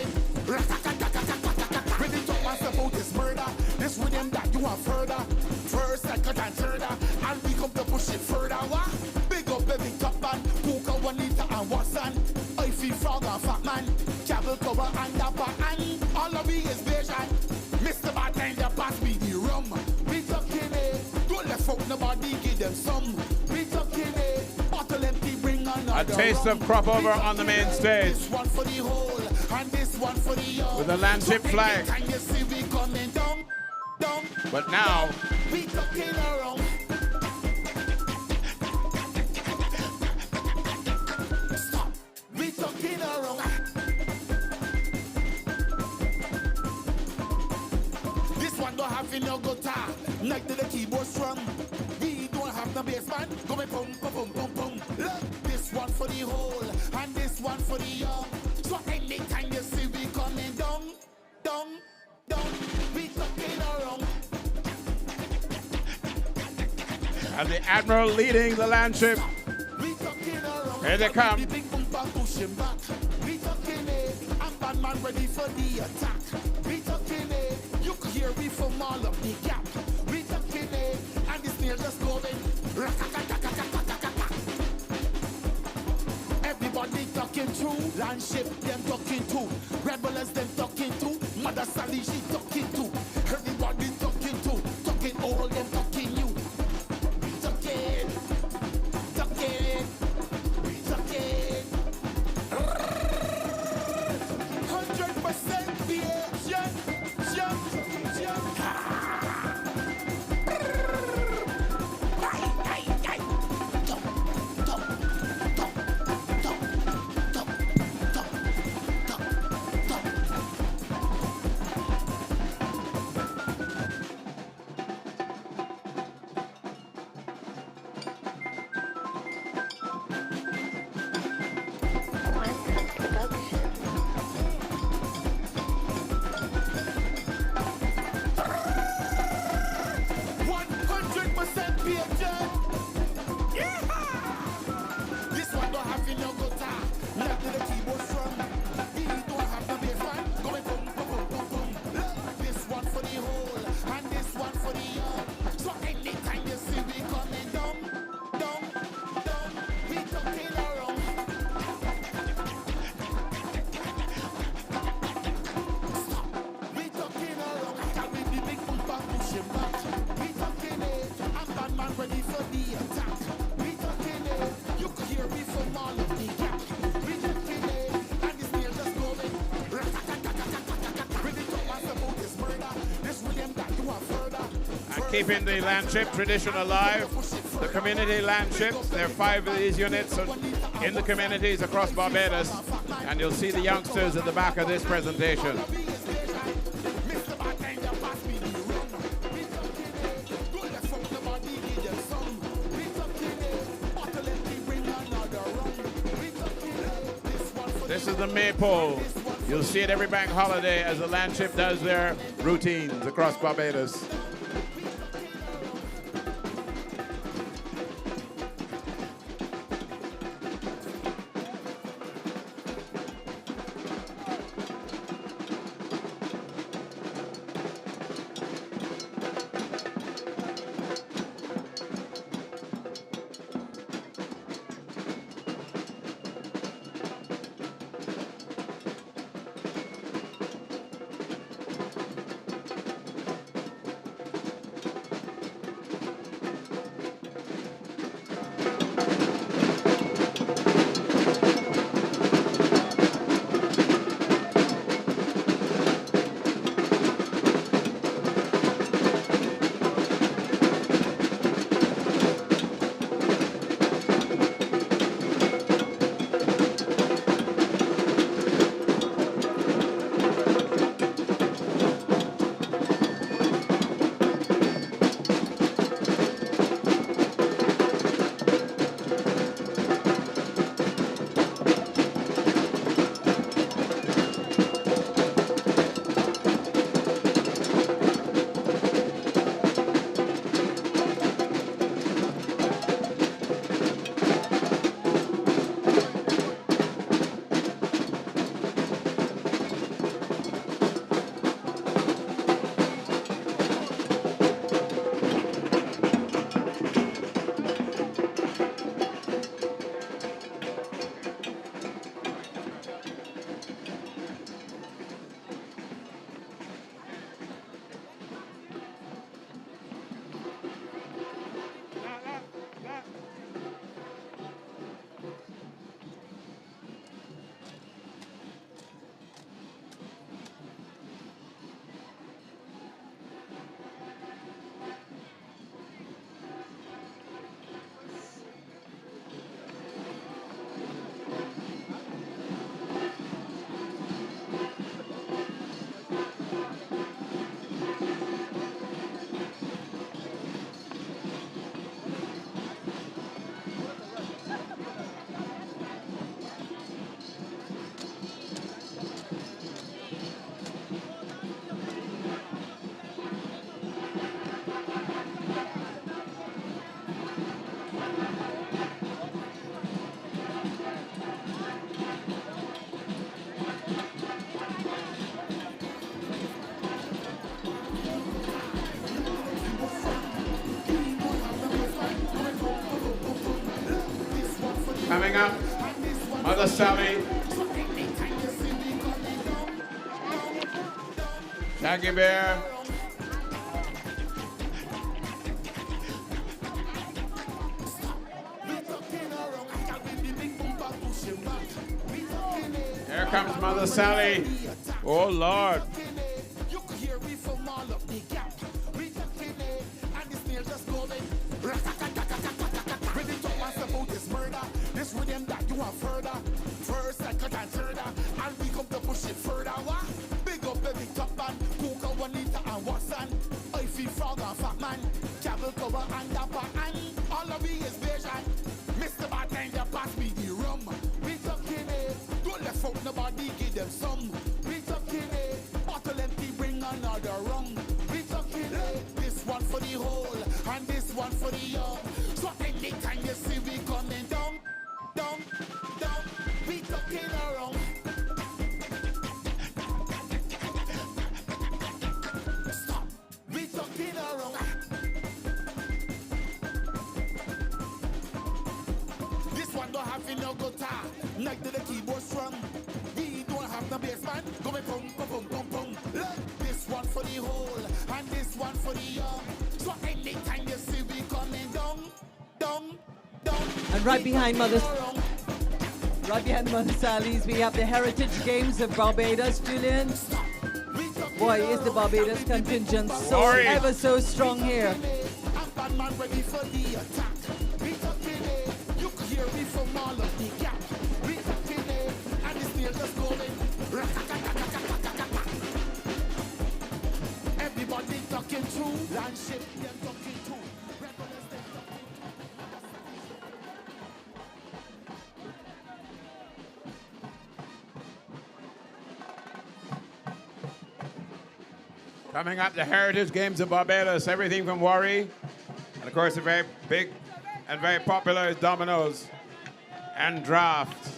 When they talk once about this murder, this with them that you want further. First, second, and third, and we come to push it further. What? Big up every top man, Puka, Juanita, and Watson. I feel frog and fat man, cable cover and dapper, and all of me is vision. Mr. Bartender, pass me the rum. We talking it, don't let folk nobody give them some. We talking it, bottle empty, bring another. A taste of crop over on the main stage. This one for the whole, and this one for the young. With the Landship flag. Can you see we coming down, down? But now, we talking around. Stop. We talking around. This one don't have no guitar, like the keyboard strum. We don't have no bass band. Go me pum pum pum pum pum. Look, this one for the whole, and this one for the young. So anytime you see we coming down, down, down, we talking around. and the Admiral leading the Landship. Here they come. We talking it, and bad man ready for the attack. We talking it, you can hear me from all of the gap. We talking it, and the snare just going. Everybody talking true, Landship them talking too, rebels them talking too, Mother Sally she talking too. Everybody talking too, talking all them talking you. Talking, talking, talking. 100% BHN, jump, jump. Quantum Production. 100% BHN. This one don't have in your guitar. Left to the keyboard strum. We don't have the bass line. Going boom, boom, boom, boom, boom. Look, this one for the whole, and this one for the young. So anytime you see we coming down, down, down, we talking around. Stop. We talking around. Can we be big bumper pushing back? We talking it, and bad man ready for the attack. We talking it, you can hear me from all of the gap. We talking it, and the snare just going. Ready to ask about this murder. This William that you are further. And keeping the Landship tradition alive, the community Landships. There are 5 of these units in the communities across Barbados, and you'll see the youngsters at the back of this presentation. Mr. Bartender, pass me the rum. We talking it, don't let folk nobody give them some. We talking it, bottle empty, bring another rum. We talking it, this one for This is the maypole. You'll see it every bank holiday as the Landship does their routines across Barbados. Coming up, Mother Sally. Shaggy Bear. Here comes Mother Sally. Oh, Lord. You could hear me from all up the gap. We talking and the snail just going. Ready to ask about this murder. This rhythm that you have further. First, second, and third. And we come to push it further. What? Big up every top man. Coca, Juanita, and Watson. I feel frog and fat man. Travel cover and dapper. And all of me is vision. Mr. Bartender, pass me the rum. We talking don't let folk nobody give them some. We talking bottle empty, bring another rum. We talking this one for the whole and this one for the young. So anytime you see we coming down, down, down, we talking around. Stop, we talking around. This one don't have no guitar, like the keyboard strum. We don't have no bass man, go me pum pum pum pum pum. Look, this one for the whole and this one for the young. So anytime you see we coming down, down, down. And right behind Mother Sally's, we have the Heritage Games of Barbados, Julian. Boy, is the Barbados contingent so ever so strong here. I'm man ready for the attack. We talking you can hear me from all of the gap. We talking and the snail just going. Everybody talking true. Landship, them talking true. Regulars, them talking Coming up, the Heritage Games of Barbados. Everything from Worry. And of course, a very big and very popular is dominoes and draft.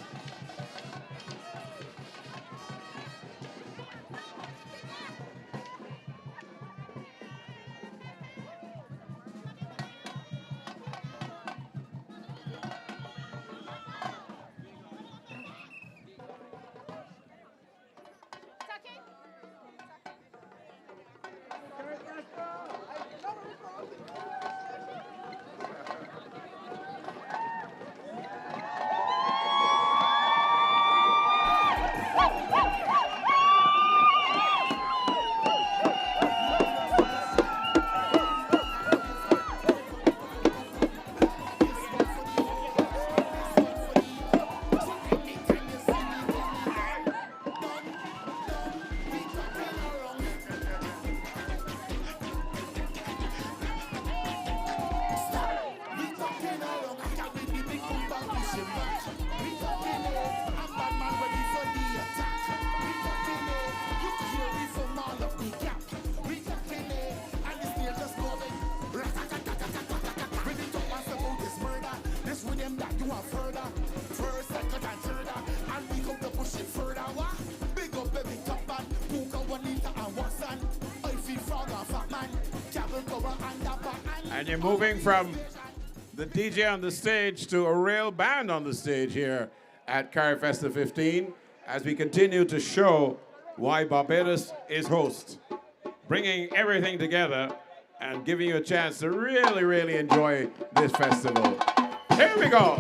And you're moving from the DJ on the stage to a real band on the stage here at CARIFESTA 15 as we continue to show why Barbados is host, bringing everything together and giving you a chance to really, really enjoy this festival. Here we go.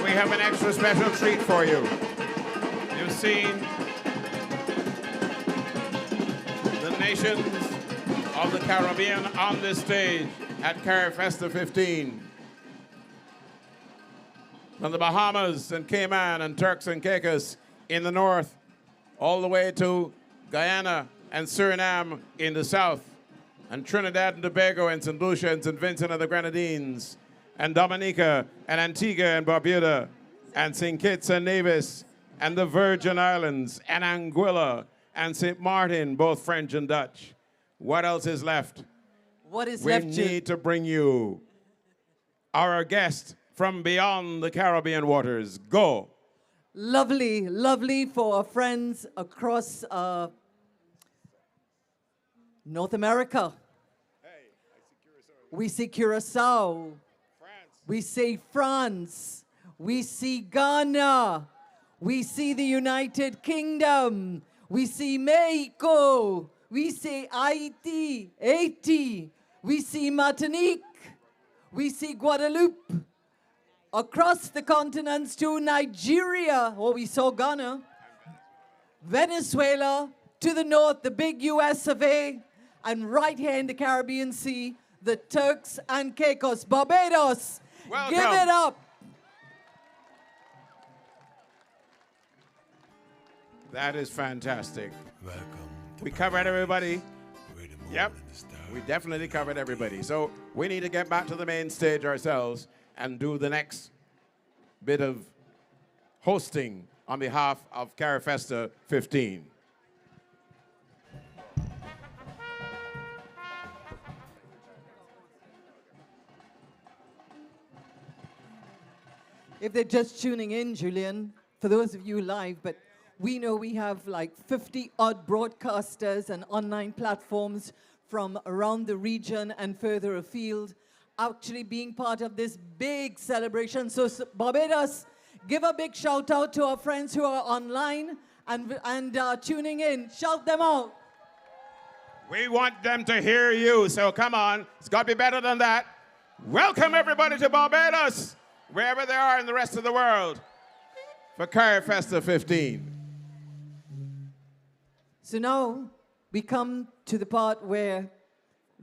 we have an extra special treat for you. You've seen the nations of the Caribbean on this stage at CARIFESTA 15. From the Bahamas and Cayman and Turks and Caicos in the north, all the way to Guyana and Suriname in the south, and Trinidad and Tobago and St. Lucia and St. Vincent and the Grenadines, and Dominica and Antigua and Barbuda, and St. Kitts and Nevis, and the Virgin Islands, and Anguilla, and St. Maarten, both French and Dutch. What else is left? What is We left? need to bring you our guest from beyond the Caribbean waters. Go. Lovely, lovely for our friends across North America. We see Curacao. We see France. We see Ghana. We see the United Kingdom. We see Mexico. We see Haiti. We see Martinique. We see Guadeloupe. Across the continents to Nigeria, we saw Ghana. Venezuela, to the north, the big US of A. And right here in the Caribbean Sea, the Turks and Caicos. Barbados, Welcome. give it up. That is fantastic. Welcome. We covered everybody. Yep, we definitely covered everybody. So we need to get back to the main stage ourselves and do the next bit of hosting on behalf of CARIFESTA 15. If they're just tuning in, Julian, for those of you live, but we know we have like 50 odd broadcasters and online platforms from around the region and further afield actually being part of this big celebration. So Barbados, give a big shout out to our friends who are online and tuning in. Shout them out. We want them to hear you, so come on. It's got to be better than that. Welcome everybody to Barbados, wherever they are in the rest of the world, for CARIFESTA 15. So now we come to the part where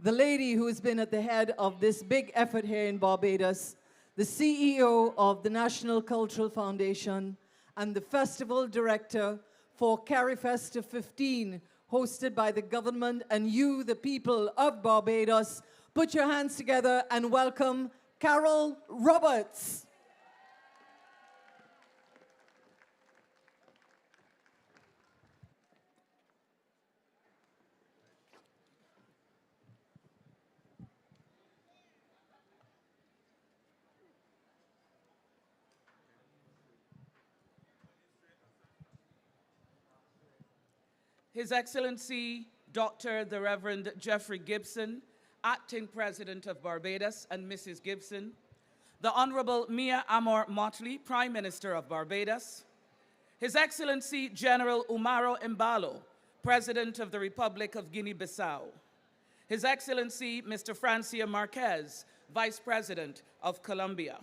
the lady who has been at the head of this big effort here in Barbados, the CEO of the National Cultural Foundation and the festival director for CARIFESTA 15, hosted by the government and you, the people of Barbados. Put your hands together and welcome Carol Roberts. His Excellency, Dr. the Reverend Jeffrey Gibson, Acting President of Barbados, and Mrs. Gibson, the Honorable Mia Amor Motley, Prime Minister of Barbados, His Excellency General Umaro Embalo, President of the Republic of Guinea-Bissau, His Excellency Mr. Francia Marquez, Vice President of Colombia,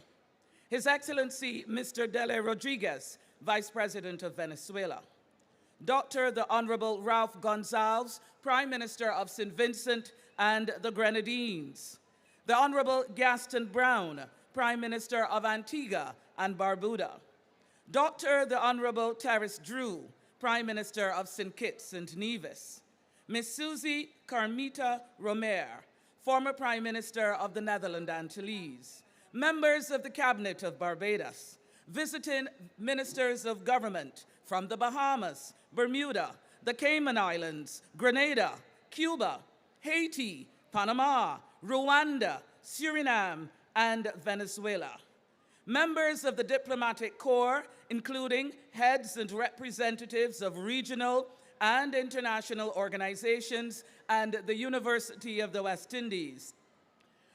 His Excellency Mr. Dele Rodriguez, Vice President of Venezuela, Dr. the Honorable Ralph Gonsalves, Prime Minister of St. Vincent and the Grenadines, the Honorable Gaston Brown, Prime Minister of Antigua and Barbuda, Dr. the Honorable Terrace Drew, Prime Minister of St. Kitts and Nevis, Ms. Susie Carmita Romer, former Prime Minister of the Netherlands Antilles, members of the Cabinet of Barbados, visiting ministers of government from the Bahamas, Bermuda, the Cayman Islands, Grenada, Cuba, Haiti, Panama, Rwanda, Suriname, and Venezuela. Members of the diplomatic corps, including heads and representatives of regional and international organizations and the University of the West Indies.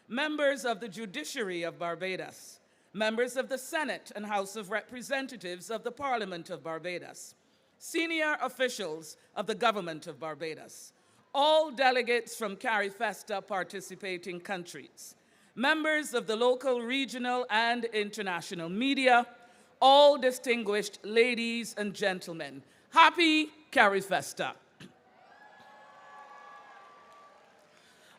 Members of the judiciary of Barbados. Members of the Senate and House of Representatives of the Parliament of Barbados. Senior officials of the government of Barbados, all delegates from CARIFESTA participating countries, members of the local, regional, and international media, all distinguished ladies and gentlemen, happy CARIFESTA.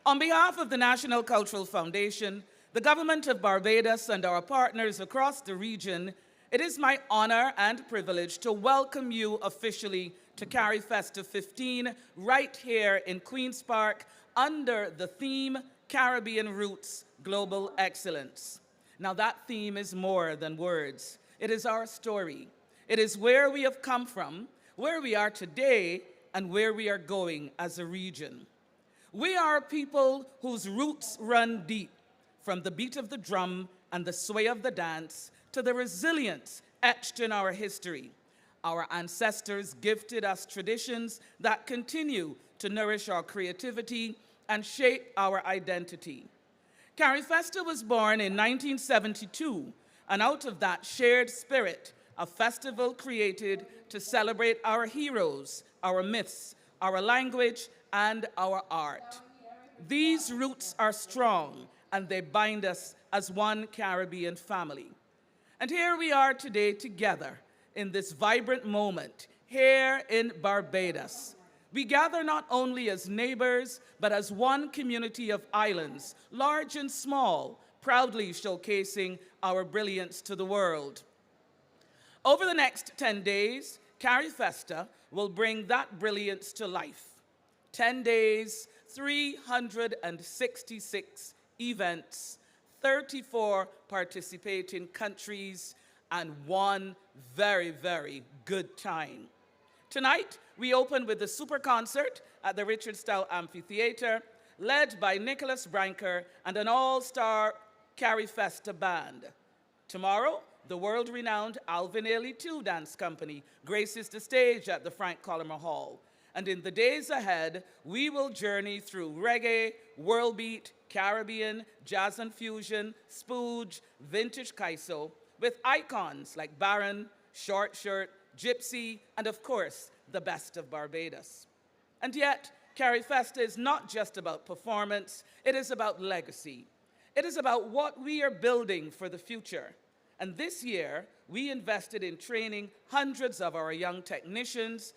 On behalf of the National Cultural Foundation, the government of Barbados, and our partners across the region, it is my honor and privilege to welcome you officially to CARIFESTA 15 right here in Queen's Park under the theme Caribbean Roots Global Excellence. Now that theme is more than words. It is our story. It is where we have come from, where we are today, and where we are going as a region. We are a people whose roots run deep, from the beat of the drum and the sway of the dance to the resilience etched in our history. Our ancestors gifted us traditions that continue to nourish our creativity and shape our identity. CARIFESTA was born in 1972, and out of that shared spirit, a festival created to celebrate our heroes, our myths, our language, and our art. These roots are strong, and they bind us as one Caribbean family. And here we are today together in this vibrant moment here in Barbados. We gather not only as neighbors, but as one community of islands, large and small, proudly showcasing our brilliance to the world. Over the next 10 days, CARIFESTA will bring that brilliance to life. 10 days, 366 events, 34 participating countries, and one very, very good time. Tonight, we open with the super concert at the Richard Stowe Amphitheater, led by Nicholas Branker and an all-star CARIFESTA band. Tomorrow, the world-renowned Alvin Ailey 2 Dance Company graces the stage at the Frank Collmer Hall. And in the days ahead, we will journey through reggae, world beat, Caribbean, jazz and fusion, spooge, vintage kaiso, with icons like Baron, Short Shirt, Gypsy, and of course, the best of Barbados. And yet, CARIFESTA is not just about performance, it is about legacy. It is about what we are building for the future. And this year, we invested in training hundreds of our young technicians.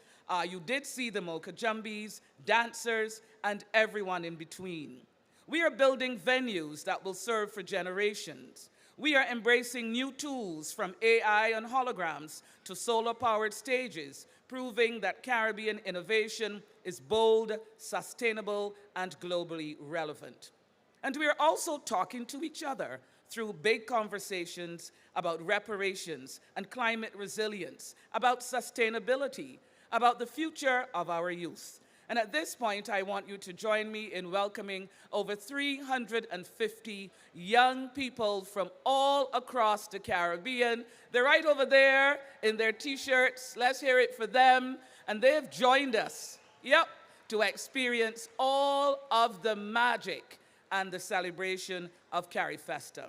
You did see the Mocha Jumbies, dancers, and everyone in between. We are building venues that will serve for generations. We are embracing new tools from AI and holograms to solar-powered stages, proving that Caribbean innovation is bold, sustainable, and globally relevant. And we are also talking to each other through big conversations about reparations and climate resilience, about sustainability, about the future of our youth. And at this point, I want you to join me in welcoming over 350 young people from all across the Caribbean. They're right over there in their t-shirts. Let's hear it for them. And they have joined us, to experience all of the magic and the celebration of CARIFESTA.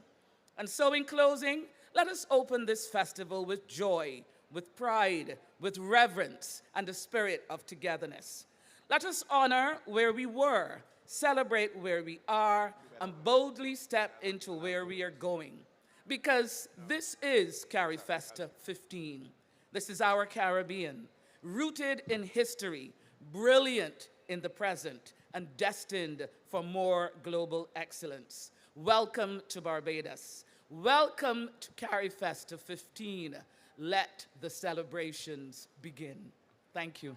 And so in closing, let us open this festival with joy, with pride, with reverence, and the spirit of togetherness. Let us honor where we were, celebrate where we are, and boldly step into where we are going. Because this is CARIFESTA 15. This is our Caribbean, rooted in history, brilliant in the present, and destined for more global excellence. Welcome to Barbados. Welcome to CARIFESTA 15. Let the celebrations begin. Thank you.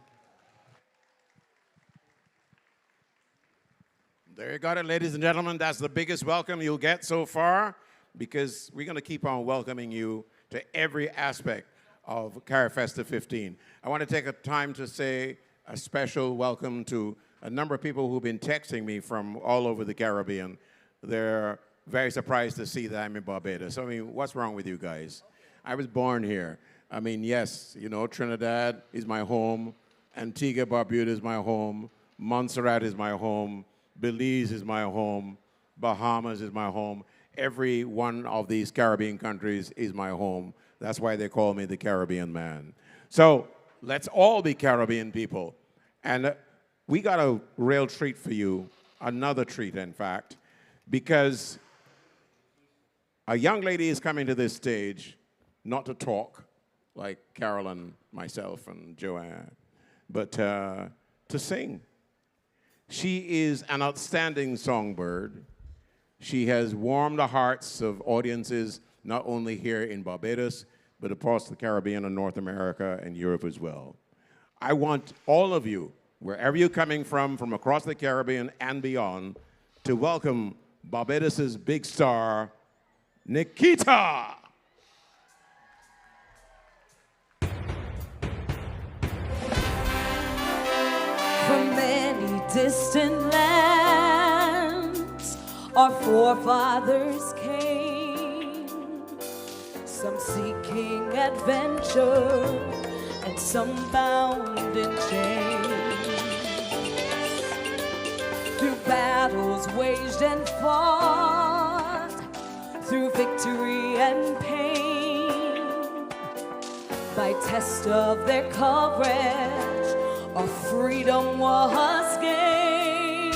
There you got it, ladies and gentlemen. That's the biggest welcome you'll get so far, because we're going to keep on welcoming you to every aspect of CARIFESTA 15. I want to take a time to say a special welcome to a number of people who've been texting me from all over the Caribbean. They're very surprised to see that I'm in Barbados. I mean, what's wrong with you guys? I was born here. I mean, yes, you know, Trinidad is my home. Antigua, Barbuda is my home. Montserrat is my home. Belize is my home. Bahamas is my home. Every one of these Caribbean countries is my home. That's why they call me the Caribbean man. So let's all be Caribbean people. And we got a real treat for you, another treat, in fact, because a young lady is coming to this stage not to talk like Carolyn, myself, and Joanne, but to sing. She is an outstanding songbird. She has warmed the hearts of audiences not only here in Barbados, but across the Caribbean and North America and Europe as well. I want all of you, wherever you're coming from across the Caribbean and beyond, to welcome Barbados's big star, Nikita. From many distant lands, our forefathers came, some seeking adventure and some bound in chains. Through battles waged and fought, through victory and pain, by test of their courage, our freedom was gained.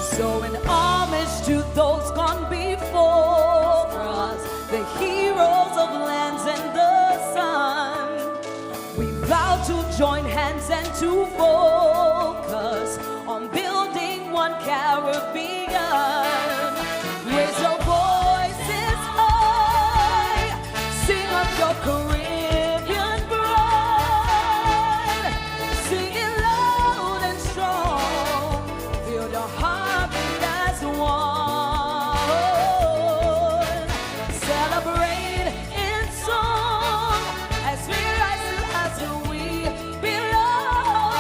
So in homage to those gone before us, the heroes of lands and the sun, we vow to join hands and to focus on building one Caribbean. Raise your voices high, sing up your Caribbean pride, sing it loud and strong, feel your heart beat as one. Celebrate in song as we rise as we belong.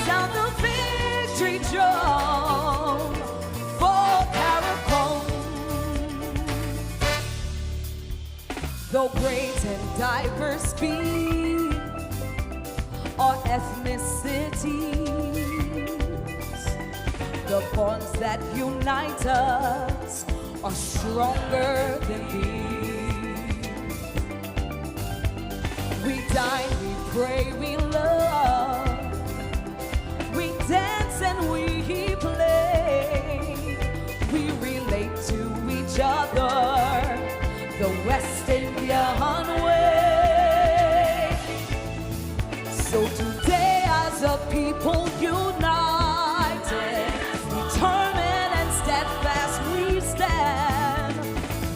Sound the victory drum for Caricom. Though great and diverse be our ethnicities, the bonds that unite us are stronger than these. We dine, we pray, we love, we dance and we play, we relate to each other the West Indian way. So today as a people united, determined and steadfast we stand.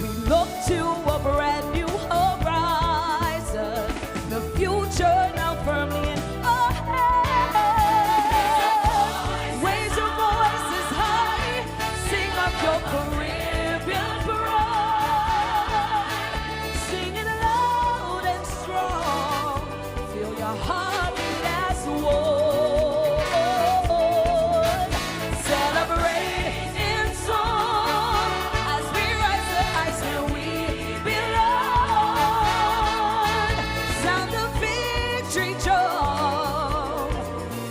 We look to a brand new horizon, the future now firmly in our hands. Raise your voices high, sing up your Caribbean pride, sing it loud and strong, feel your heart beat as one. Celebrate in song as we rise to heights where we belong. Sound the victory drum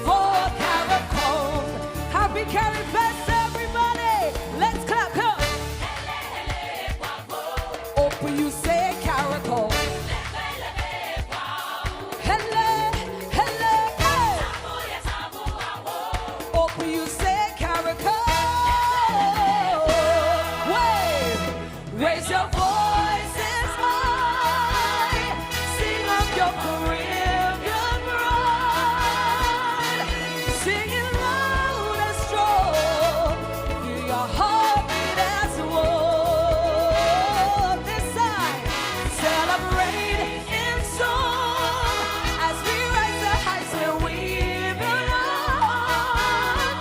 for Caricom. Happy CARIFESTA, everybody! Let's clap, come! Open, you say Caricom. Hello, hello, hey! Open, you say Caricom. Wave, raise your voices high, sing up your Caribbean pride, sing it loud and strong, feel your heart beat as one. This side, celebrate in song as we rise to heights where we belong.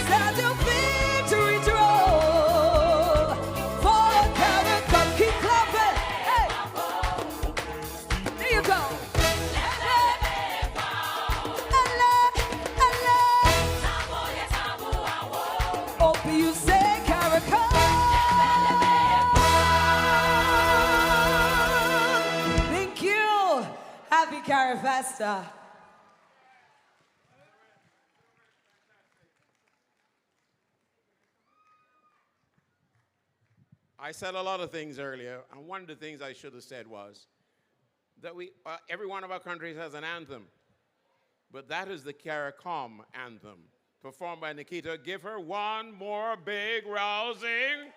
Sound your victory drum for Caricom. Keep clapping. Hey, there you go. Open, you say Caricom. Thank you. Happy CARIFESTA. I said a lot of things earlier, and one of the things I should have said was that every one of our countries has an anthem, but that is the Caricom anthem, performed by Nikita. Give her one more big rousing.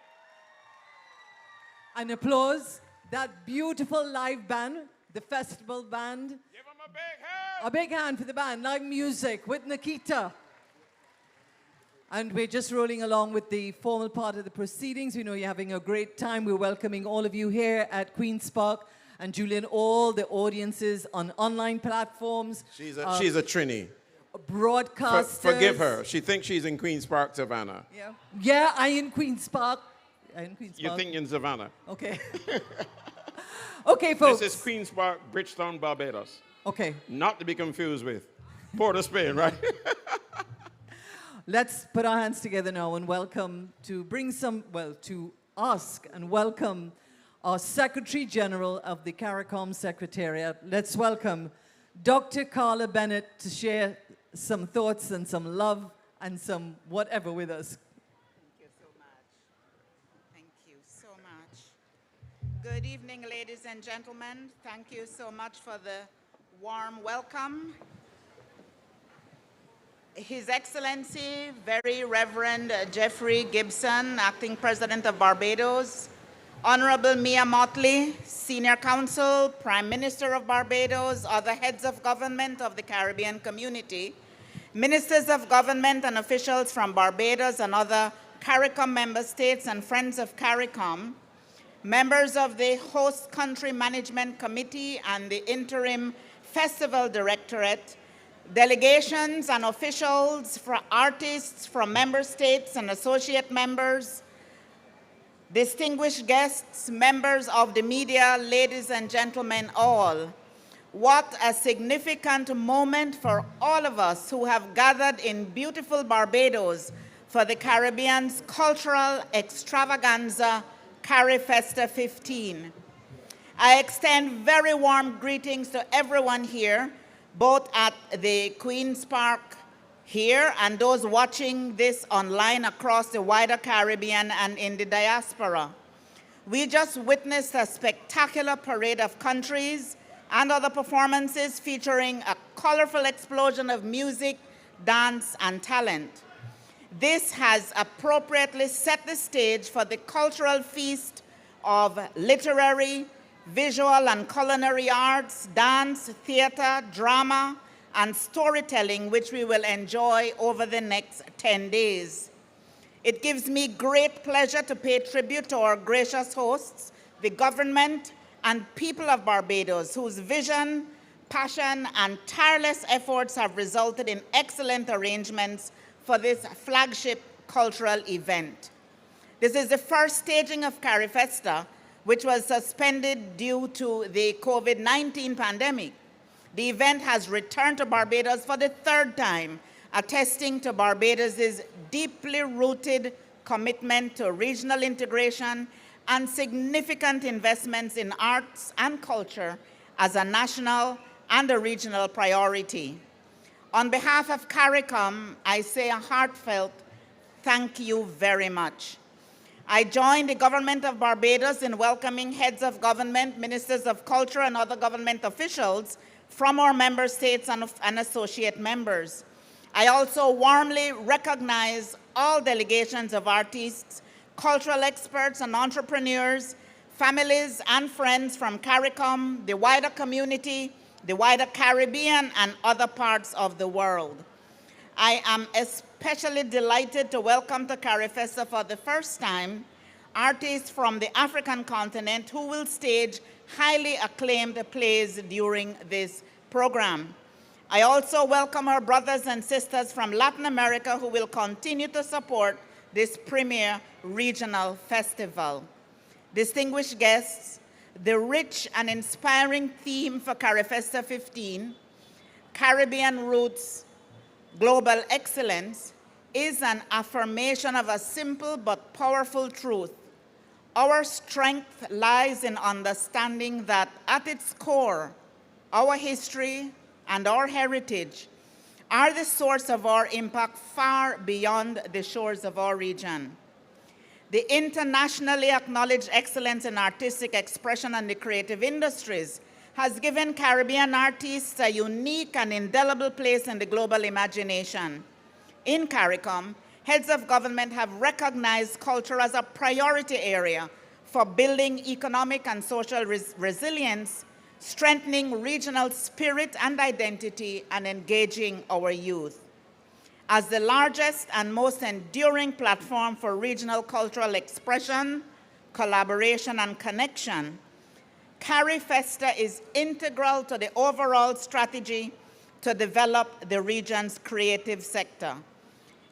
And applause that beautiful live band, the festival band. Give them a big hand. A big hand for the band, live music with Nikita. And we're just rolling along with the formal part of the proceedings. We know you're having a great time. We're welcoming all of you here at Queen's Park. And Julian, all the audiences on online platforms. She's a Trini. Broadcasters. Forgive her. She thinks she's in Queen's Park, Savannah. Yeah, I in Queen's Park. You think in Savannah. Okay. Okay, folks. This is Queen's Park, Bridgetown, Barbados. Okay. Not to be confused with Port of Spain, right? Let's put our hands together now and welcome to ask and welcome our Secretary General of the CARICOM Secretariat. Let's welcome Dr. Carla Bennett to share some thoughts and some love and some whatever with us. Thank you so much. Thank you so much. Good evening, ladies and gentlemen. Thank you so much for the warm welcome. His Excellency, Very Reverend Jeffrey Gibson, Acting President of Barbados, Honorable Mia Motley, Senior Counsel, Prime Minister of Barbados, other heads of government of the Caribbean community, ministers of government and officials from Barbados and other CARICOM member states and friends of CARICOM, members of the Host Country Management Committee and the Interim Festival Directorate, delegations and officials, for artists from member states and associate members, distinguished guests, members of the media, ladies and gentlemen all. What a significant moment for all of us who have gathered in beautiful Barbados for the Caribbean's cultural extravaganza, CARIFESTA 15. I extend very warm greetings to everyone here, both at the Queen's Park here and those watching this online across the wider Caribbean and in the diaspora. We just witnessed a spectacular parade of countries and other performances featuring a colorful explosion of music, dance, and talent. This has appropriately set the stage for the cultural feast of literary, visual and culinary arts, dance, theater, drama, and storytelling, which we will enjoy over the next 10 days. It gives me great pleasure to pay tribute to our gracious hosts, the government and people of Barbados, whose vision, passion, and tireless efforts have resulted in excellent arrangements for this flagship cultural event. This is the first staging of CARIFESTA, which was suspended due to the COVID-19 pandemic. The event has returned to Barbados for the third time, attesting to Barbados' deeply rooted commitment to regional integration and significant investments in arts and culture as a national and a regional priority. On behalf of CARICOM, I say a heartfelt thank you very much. I join the government of Barbados in welcoming heads of government, ministers of culture, and other government officials from our member states and associate members. I also warmly recognize all delegations of artists, cultural experts, and entrepreneurs, families and friends from CARICOM, the wider community, the wider Caribbean, and other parts of the world. I am especially delighted to welcome to CARIFESTA for the first time artists from the African continent who will stage highly acclaimed plays during this program. I also welcome our brothers and sisters from Latin America who will continue to support this premier regional festival. Distinguished guests, the rich and inspiring theme for CARIFESTA 15, Caribbean Roots, Global Excellence, is an affirmation of a simple but powerful truth. Our strength lies in understanding that at its core, our history and our heritage are the source of our impact far beyond the shores of our region. The internationally acknowledged excellence in artistic expression and the creative industries has given Caribbean artists a unique and indelible place in the global imagination. In CARICOM, heads of government have recognized culture as a priority area for building economic and social resilience, strengthening regional spirit and identity, and engaging our youth. As the largest and most enduring platform for regional cultural expression, collaboration, and connection, CARIFESTA is integral to the overall strategy to develop the region's creative sector.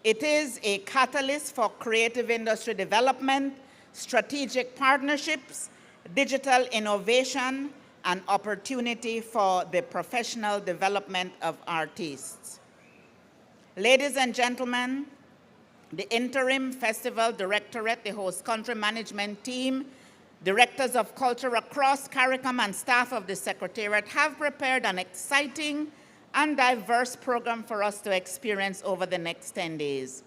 It is a catalyst for creative industry development, strategic partnerships, digital innovation, and opportunity for the professional development of artists. Ladies and gentlemen, the interim festival directorate, the host country management team, directors of culture across Caricom, and staff of the Secretariat have prepared an exciting and diverse program for us to experience over the next 10 days.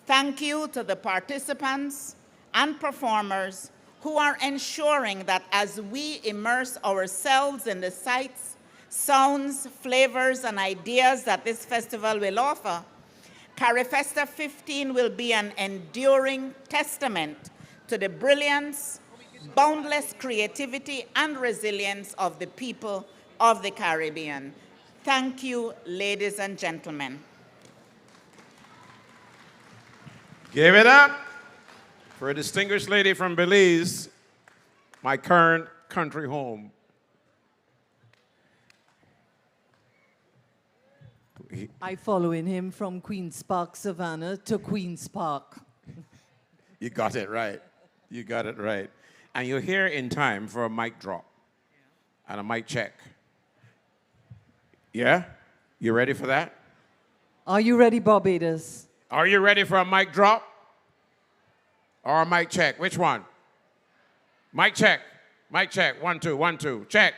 Thank you to the participants and performers who are ensuring that as we immerse ourselves in the sights, sounds, flavors, and ideas that this festival will offer, CARIFESTA 15 will be an enduring testament to the brilliance, boundless creativity, and resilience of the people of the Caribbean. Thank you, ladies and gentlemen. Give it up for a distinguished lady from Belize, my current country home. I following him from Queen's Park, Savannah to Queen's Park. You got it right. You got it right. And you're here in time for a mic drop and a mic check. Yeah? You ready for that? Are you ready, Barbados? Are you ready for a mic drop or a mic check? Which one? Mic check. Mic check. 1, 2, 1, 2. Check.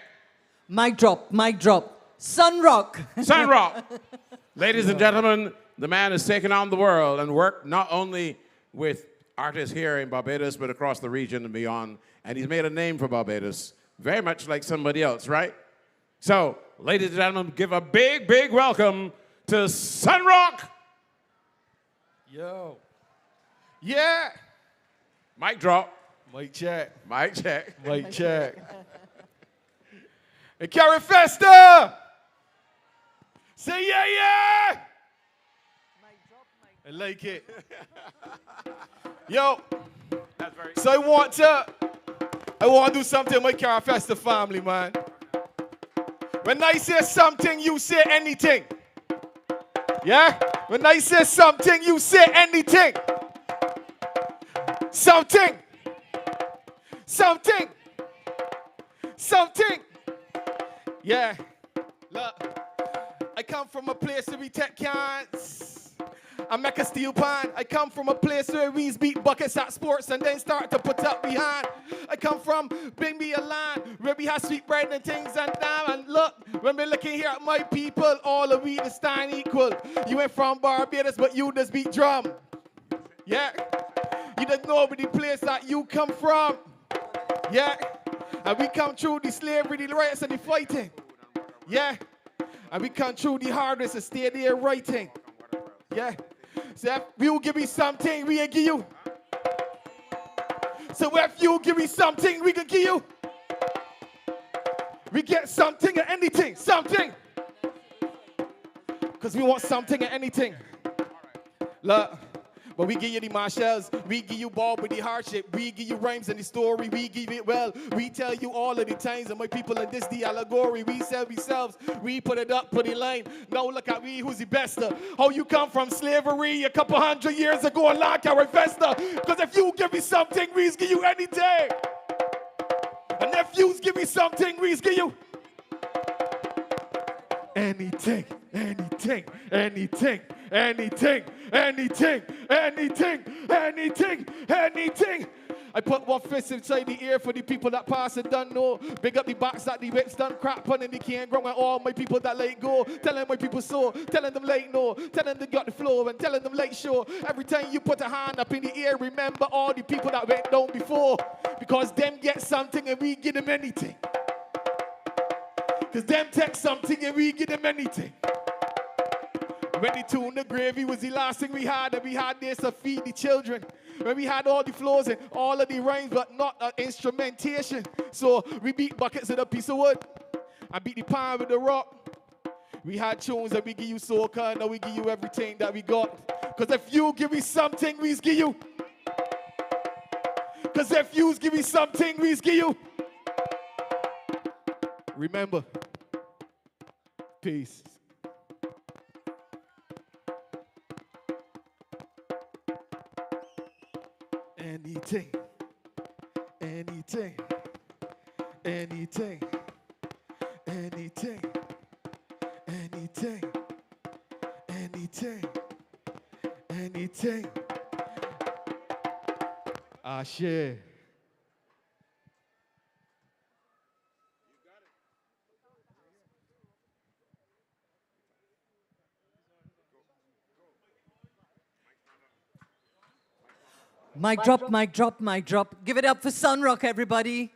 Mic drop, mic drop. Sunrock. Sunrock. Ladies and gentlemen, the man has taken on the world and worked not only with artists here in Barbados, but across the region and beyond. And he's made a name for Barbados, very much like somebody else, right? So, ladies and gentlemen, give a big, big welcome to Sunrock. Yo. Yeah. Mic drop. Mic check. Mic check. Mic check. And CARIFESTA! Say yeah, yeah! I like it. Yo, so I want to do something with my CARIFESTA family, man. When I say something, you say anything. Yeah? When I say something, you say anything. Something. Something. Something. Yeah. Look, I come from a place where we take cans. I make a steel pan. I come from a place where we beat buckets at sports and then start to put up behind. I come from bring me a land where we have sweet bread and things and damn. And look, when we're looking here at my people, all of we the stand equal. You ain't from Barbados, but you just beat drum. Yeah. You don't know the place that you come from. Yeah. And we come through the slavery, the riots, and the fighting. Yeah. And we come through the hardest and stay there writing. Yeah. So if you give me something, we can give you. So if you give me something, we can give you. We get something or anything. Something. Because we want something or anything. Look. But we give you the marshals, we give you ball with the hardship, we give you rhymes and the story, we give it well. We tell you all of the times and my people in this the allegory. We sell ourselves, we put it up, put it line. Now look at we who's the best. How you come from slavery a couple 100 years ago and like our investor. Because if you give me something, we give you anything. And if you give me something, we give you anything, anything, anything, anything, anything, anything, anything, anything. I put one fist inside the ear for the people that pass and done know. Big up the box that the whips done crap on and they can't grow. And all my people that let go. Telling my people so. Telling them late no. Telling them got the flow and telling them late show. Every time you put a hand up in the air, remember all the people that went down before. Because them get something and we give them anything. Because them take something and we give them anything. When the tuna gravy was the last thing we had, and we had this to feed the children. When we had all the flows and all of the rhymes, but not instrumentation. So we beat buckets with a piece of wood. I beat the pan with the rock. We had tunes that we give you soca, and now we give you everything that we got. Because if you give me something, we give you. Because if you give me something, we give you. Remember, peace. Anything, anything, anything, anything, anything, anything, anything. I share. Mic drop, mic drop, mic drop. Give it up for Sunrock, everybody.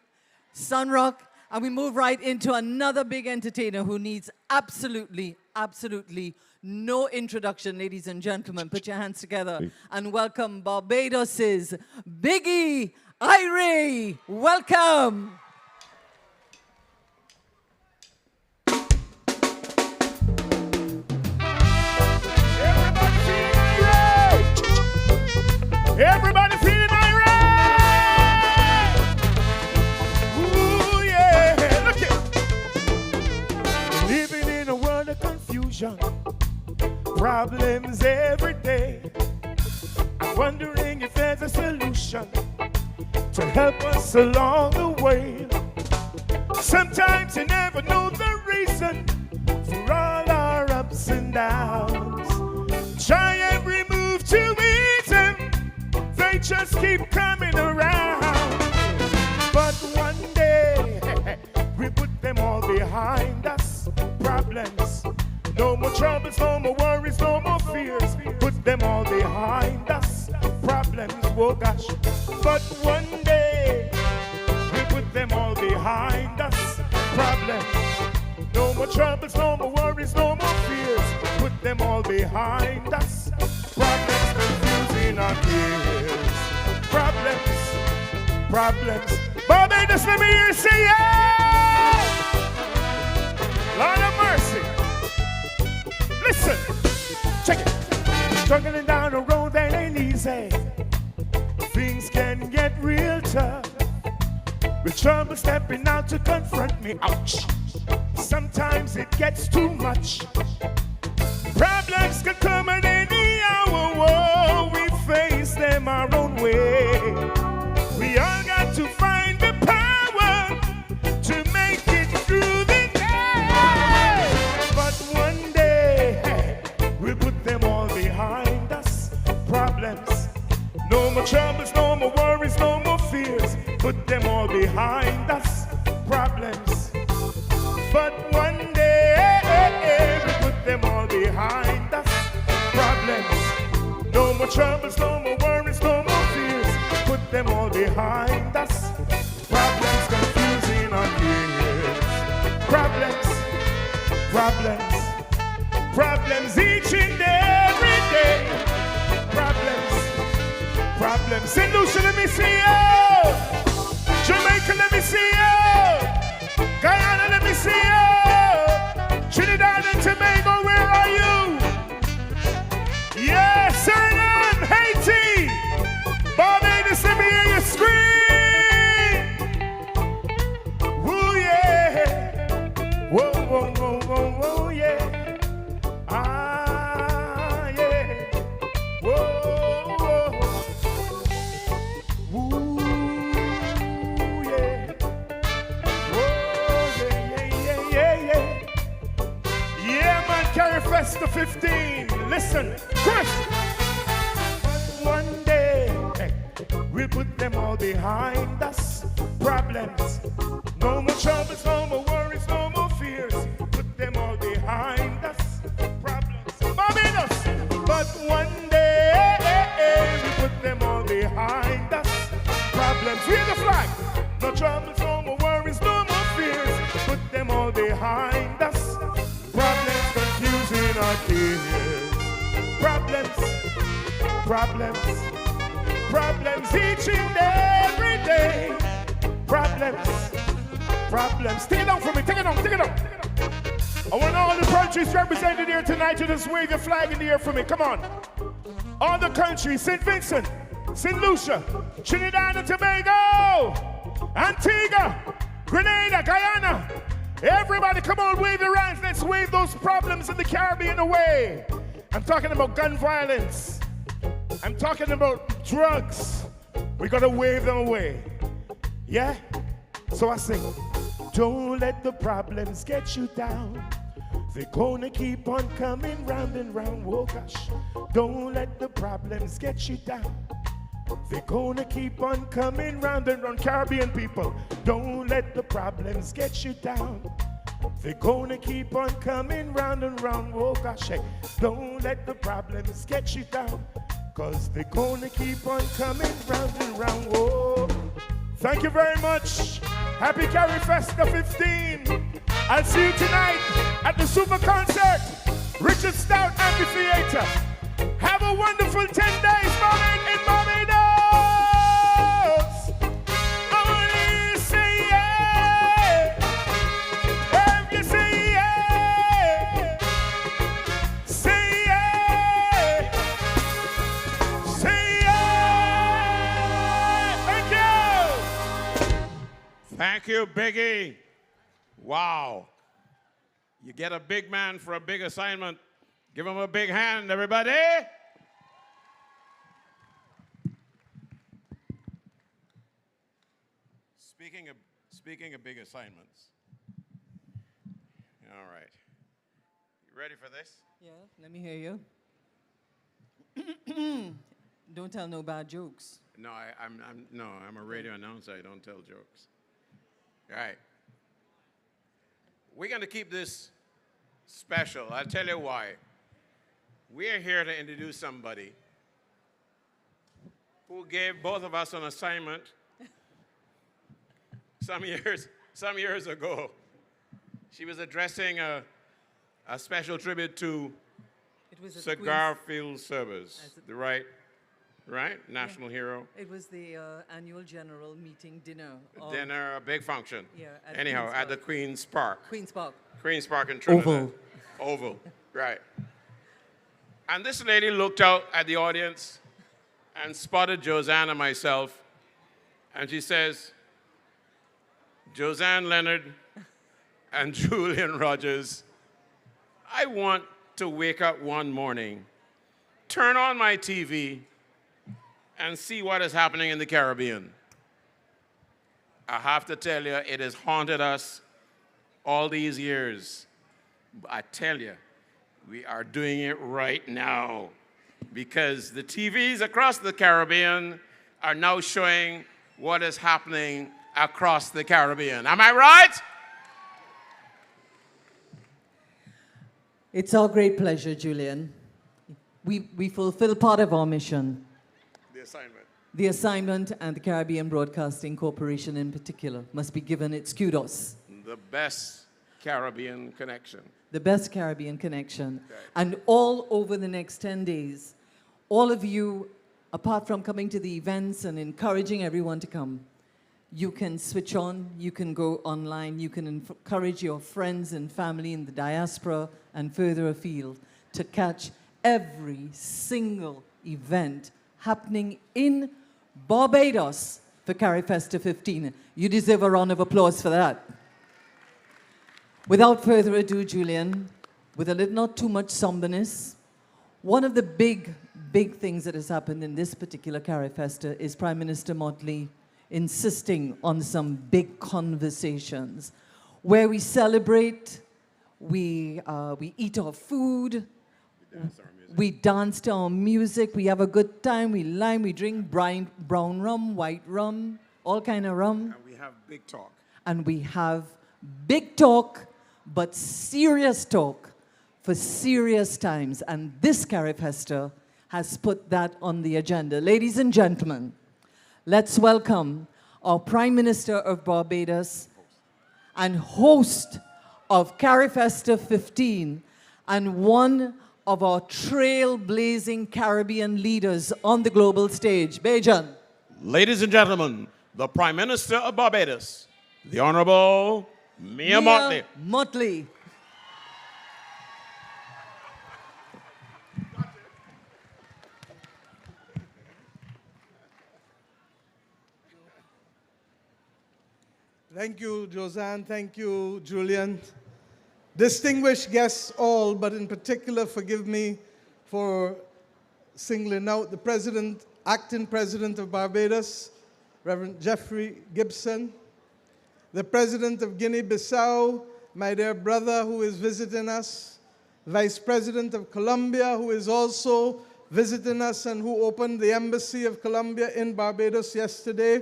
Sunrock. And we move right into another big entertainer who needs absolutely, absolutely no introduction, ladies and gentlemen. Put your hands together and welcome Barbados's Biggie I. Welcome. Everybody feeling alright? Ooh, yeah. Look it. Living in a world of confusion, problems every day. I'm wondering if there's a solution to help us along the way. Sometimes you never know the reason for all our ups and downs. Try every move to ease them. They just keep coming around. But one day, we put them all behind us. Problems, no more troubles, no more worries, no more fears. Put them all behind us. Problems, oh gosh. But one day, we put them all behind us. Problems, no more troubles, no more worries, no more fears. Put them all behind us. Problems, confusing our ears. Problems, problems. Barbados, let me hear you say yeah! Lord of mercy. Listen, check it. Struggling down the road that ain't easy. Things can get real tough. With trouble stepping out to confront me, ouch. Sometimes it gets too much. Problems can come at any hour. Whoa, we face them our own way. We all got to find the power to make it through the day. But one day, we'll put them all behind us. Problems, no more troubles, no more worries, no more fears. Put them all behind us. Problems, but one day, we put them all behind us. Problems, no more troubles, no more worries, no more fears. Put them all behind us. Problems, confusing our ears. Problems, problems, problems each and every day. Problems, problems. St. Lucia, let me see you. Jamaica, let me see you. Guyana, let me see you. Trinidad and Tobago, where are you? Yeah, Suriname, Haiti. Barbados, let me hear you scream. Woo, yeah. Whoa, whoa, whoa, whoa, whoa, yeah. Ah, yeah. Whoa, whoa. Woo, yeah. Whoa, yeah. Yeah, man, CARIFESTA 15. Listen, Chris. One day, we'll put them all behind us. Problems, no more troubles, no more worries, no more fears. Put them all behind us. Problems, Barbados. But one day, we put them all behind us. Problems, read the flag. No troubles, no more worries, no more fears. Put them all behind us. Problems, confusing our fears. problems. Problems each and every day. Problems. Problems. Take it on for me. Take it on. Take it on. I want all the countries represented here tonight to just wave your flag in the air for me. Come on. All the countries. St. Vincent, St. Lucia, Trinidad and Tobago, Antigua, Grenada, Guyana. Everybody, come on, wave your hands. Let's wave those problems in the Caribbean away. I'm talking about gun violence. I'm talking about drugs. We gotta wave them away. Yeah? So I sing, don't let the problems get you down. They're gonna keep on coming round and round. Oh gosh, don't let the problems get you down. They're gonna keep on coming round and round. Caribbean people, don't let the problems get you down. They're gonna keep on coming round and round. Oh gosh, hey, don't let the problems get you down. Cause they're gonna keep on coming round and round. Oh, thank you very much. Happy CARIFESTA 15. I'll see you tonight at the Super Concert, Richard Stout Amphitheater. Have a wonderful 10 days in Barbados. Only say yeah. If you say yeah. Say yeah. Say yeah. Thank you. Thank you, Biggie. Wow. You get a big man for a big assignment. Give him a big hand, everybody. Speaking of big assignments. All right. You ready for this? Yeah, let me hear you. Don't tell no bad jokes. No, I'm a radio announcer. I don't tell jokes. All right. We're going to keep this special. I'll tell you why. We're here to introduce somebody who gave both of us an assignment some years ago. She was addressing a special tribute to Cigar Field Service, the right national hero. It was the annual general meeting dinner. Dinner, a big function. Yeah. Anyhow, at the Queen's Park. Queen's Park. Queen's Park in Trinidad. Oval. Oval, right. And this lady looked out at the audience and spotted Josanne and myself, and she says, Josanne Leonard and Julian Rogers, I want to wake up one morning, turn on my TV, and see what is happening in the Caribbean. I have to tell you, it has haunted us all these years. I tell you, we are doing it right now because the TVs across the Caribbean are now showing what is happening across the Caribbean. Am I right? It's our great pleasure, Julian. We fulfill part of our mission. The assignment. The assignment, and the Caribbean Broadcasting Corporation in particular must be given its kudos. The best Caribbean connection. The best Caribbean connection. Okay. And all over the next 10 days, all of you, apart from coming to the events and encouraging everyone to come, you can switch on, you can go online, you can encourage your friends and family in the diaspora and further afield to catch every single event happening in Barbados for CARIFESTA 15. You deserve a round of applause for that. Without further ado, Julian, with a little, not too much somberness, one of the big things that has happened in this particular CARIFESTA is Prime Minister Motley insisting on some big conversations where we celebrate, we eat our food, we dance to our music, we have a good time, we lime, we drink brown rum, white rum, all kind of rum. And we have big talk. And we have big talk, but serious talk for serious times. And this CARIFESTA has put that on the agenda. Ladies and gentlemen, let's welcome our Prime Minister of Barbados and host of CARIFESTA 15 and one of our trailblazing Caribbean leaders on the global stage. Bejan. Ladies and gentlemen, the Prime Minister of Barbados, the Honorable Mia Motley. Motley. Thank you, Josanne. Thank you, Julian. Distinguished guests all, but in particular, forgive me for singling out the President, Acting President of Barbados, Reverend Jeffrey Gibson, the President of Guinea-Bissau, my dear brother who is visiting us, Vice President of Colombia, who is also visiting us and who opened the Embassy of Colombia in Barbados yesterday,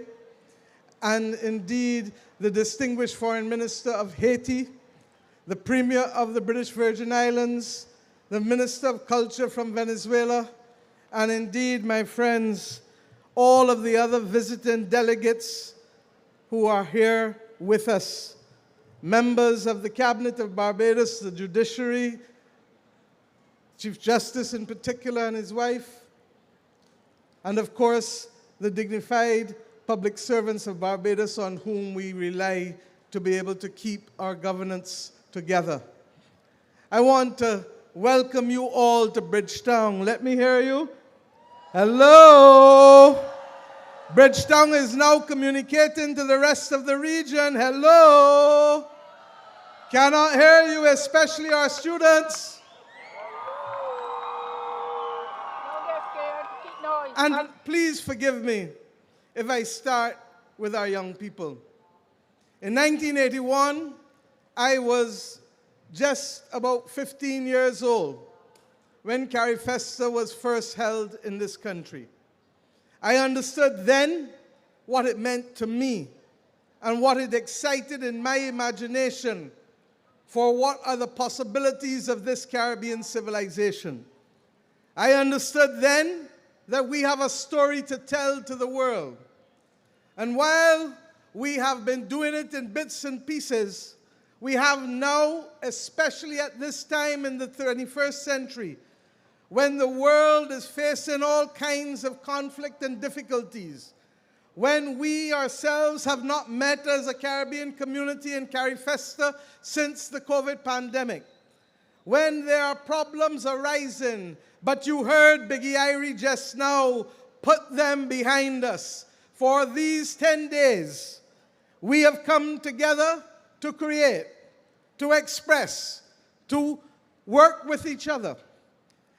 and indeed the distinguished Foreign Minister of Haiti, the Premier of the British Virgin Islands, the Minister of Culture from Venezuela, and indeed, my friends, all of the other visiting delegates who are here with us, members of the Cabinet of Barbados, the Judiciary, Chief Justice in particular and his wife, and of course, the dignified public servants of Barbados on whom we rely to be able to keep our governance together. I want to welcome you all to Bridgetown. Let me hear you. Hello. Bridgetown is now communicating to the rest of the region. Hello. Cannot hear you, especially our students. And please forgive me if I start with our young people. In 1981, I was just about 15 years old when CARIFESTA was first held in this country. I understood then what it meant to me and what it excited in my imagination for what are the possibilities of this Caribbean civilization. I understood then that we have a story to tell to the world. And while we have been doing it in bits and pieces, we have now, especially at this time in the 21st century, when the world is facing all kinds of conflict and difficulties, when we ourselves have not met as a Caribbean community in CARIFESTA since the COVID pandemic, when there are problems arising, but you heard Biggie I just now, put them behind us. For these 10 days, we have come together to create, to express, to work with each other.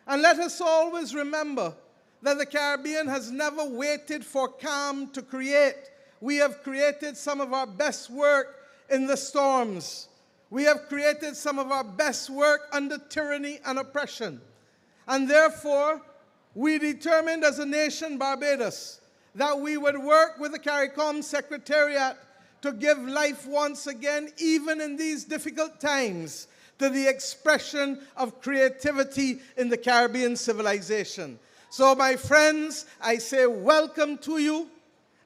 And let us always remember that the Caribbean has never waited for calm to create. We have created some of our best work in the storms. We have created some of our best work under tyranny and oppression. And therefore, we determined as a nation, Barbados, that we would work with the Caricom Secretariat to give life once again, even in these difficult times, to the expression of creativity in the Caribbean civilization. So my friends, I say welcome to you,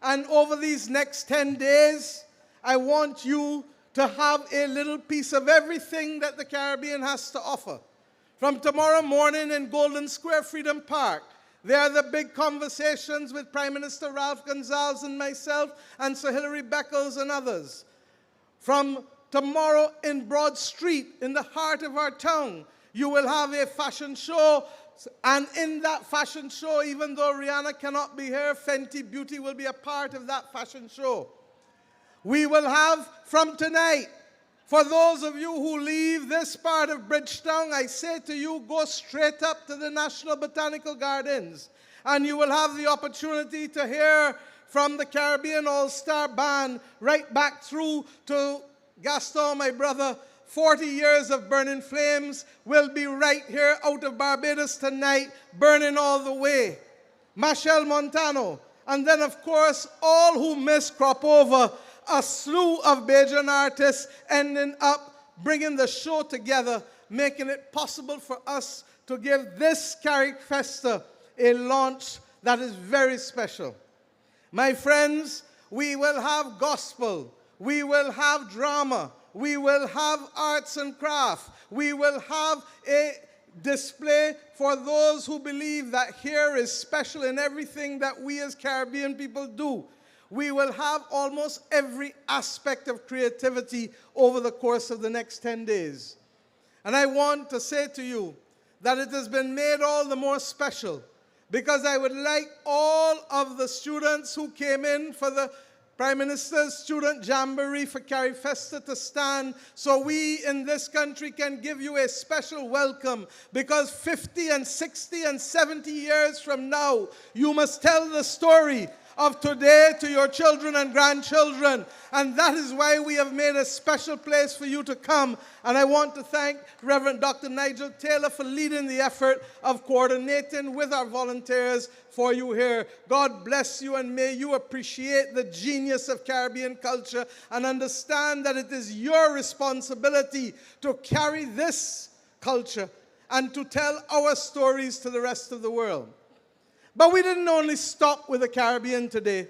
and over these next 10 days, I want you to have a little piece of everything that the Caribbean has to offer. From tomorrow morning in Golden Square Freedom Park, there are the big conversations with Prime Minister Ralph Gonsalves and myself and Sir Hilary Beckles and others. From tomorrow in Broad Street, in the heart of our town, you will have a fashion show. And in that fashion show, even though Rihanna cannot be here, Fenty Beauty will be a part of that fashion show. We will have from tonight, for those of you who leave this part of Bridgetown, I say to you, go straight up to the National Botanical Gardens, and you will have the opportunity to hear from the Caribbean All-Star Band right back through to Gaston, my brother. 40 years of Burning Flames will be right here out of Barbados tonight, burning all the way. Machel Montano, and then of course, all who miss crop over, a slew of Bajan artists ending up bringing the show together, making it possible for us to give this CARIFESTA a launch that is very special. My friends, we will have gospel, we will have drama, we will have arts and craft, we will have a display for those who believe that here is special in everything that we as Caribbean people do. We will have almost every aspect of creativity over the course of the next 10 days. And I want to say to you that it has been made all the more special because I would like all of the students who came in for the Prime Minister's Student Jamboree for CARIFESTA to stand so we in this country can give you a special welcome, because 50 and 60 and 70 years from now, you must tell the story of today to your children and grandchildren. And that is why we have made a special place for you to come. And I want to thank Reverend Dr. Nigel Taylor for leading the effort of coordinating with our volunteers for you here. God bless you, and may you appreciate the genius of Caribbean culture and understand that it is your responsibility to carry this culture and to tell our stories to the rest of the world. But we didn't only stop with the Caribbean today.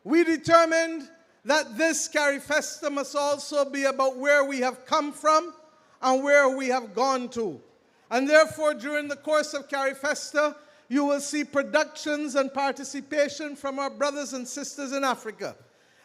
We determined that this CARIFESTA must also be about where we have come from and where we have gone to. And therefore, during the course of CARIFESTA, you will see productions and participation from our brothers and sisters in Africa.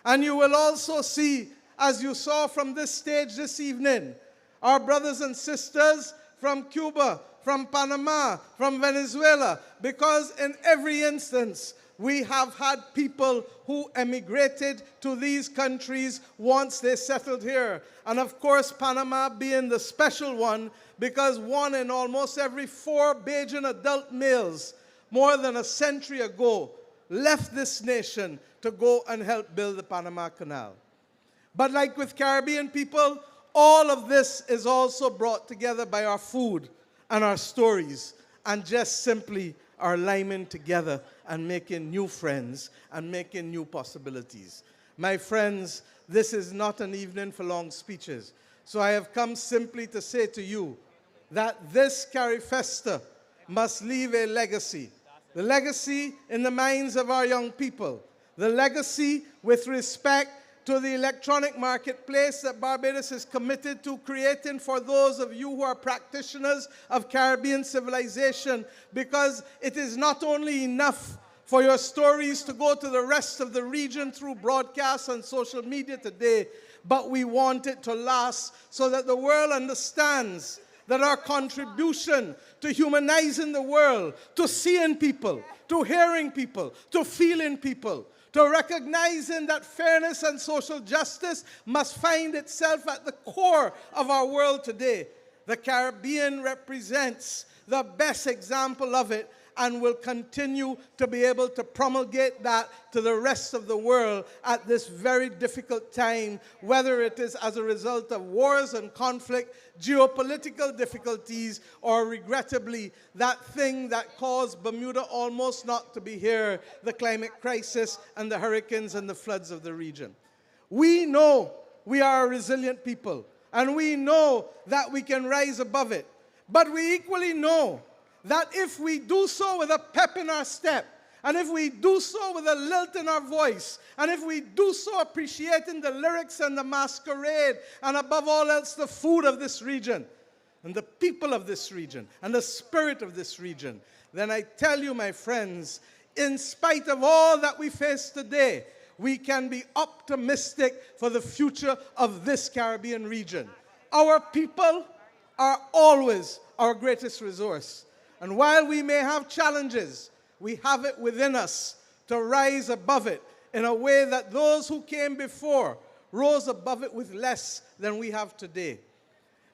And you will also see, as you saw from this stage this evening, our brothers and sisters from Cuba, from Panama, from Venezuela, because in every instance, we have had people who emigrated to these countries once they settled here. And of course, Panama being the special one, because one in almost every 4 Bajan adult males, more than a century ago, left this nation to go and help build the Panama Canal. But like with Caribbean people, all of this is also brought together by our food and our stories, and just simply our liming together and making new friends and making new possibilities. My friends, this is not an evening for long speeches. So I have come simply to say to you that this CARIFESTA must leave a legacy. The legacy in the minds of our young people. The legacy with respect to the electronic marketplace that Barbados is committed to creating for those of you who are practitioners of Caribbean civilization, because it is not only enough for your stories to go to the rest of the region through broadcasts and social media today, but we want it to last so that the world understands that our contribution to humanizing the world, to seeing people, to hearing people, to feeling people, to recognizing that fairness and social justice must find itself at the core of our world today. The Caribbean represents the best example of it and will continue to be able to promulgate that to the rest of the world at this very difficult time, whether it is as a result of wars and conflict, geopolitical difficulties, or regrettably, that thing that caused Bermuda almost not to be here, the climate crisis and the hurricanes and the floods of the region. We know we are a resilient people, and we know that we can rise above it. But we equally know that if we do so with a pep in our step, and if we do so with a lilt in our voice, and if we do so appreciating the lyrics and the masquerade, and above all else the food of this region, and the people of this region, and the spirit of this region, then I tell you, my friends, in spite of all that we face today, we can be optimistic for the future of this Caribbean region. Our people are always our greatest resource. And while we may have challenges, we have it within us to rise above it in a way that those who came before rose above it with less than we have today.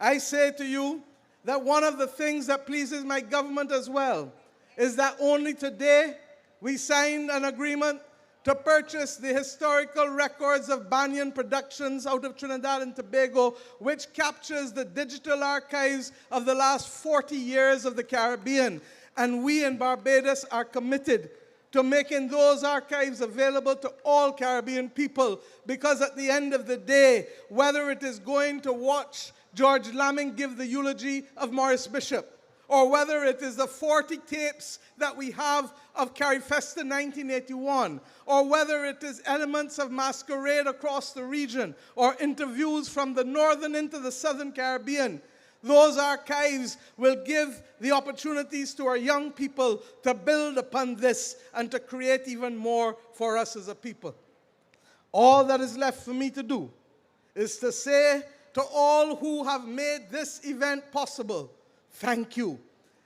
I say to you that one of the things that pleases my government as well is that only today we signed an agreement to purchase the historical records of Banyan Productions out of Trinidad and Tobago, which captures the digital archives of the last 40 years of the Caribbean. And we in Barbados are committed to making those archives available to all Caribbean people, because at the end of the day, whether it is going to watch George Lamming give the eulogy of Maurice Bishop, or whether it is the 40 tapes that we have of CARIFESTA 1981, or whether it is elements of masquerade across the region, or interviews from the northern into the southern Caribbean, Those archives will give the opportunities to our young people to build upon this and to create even more for us as a people. All that is left for me to do is to say to all who have made this event possible, thank you.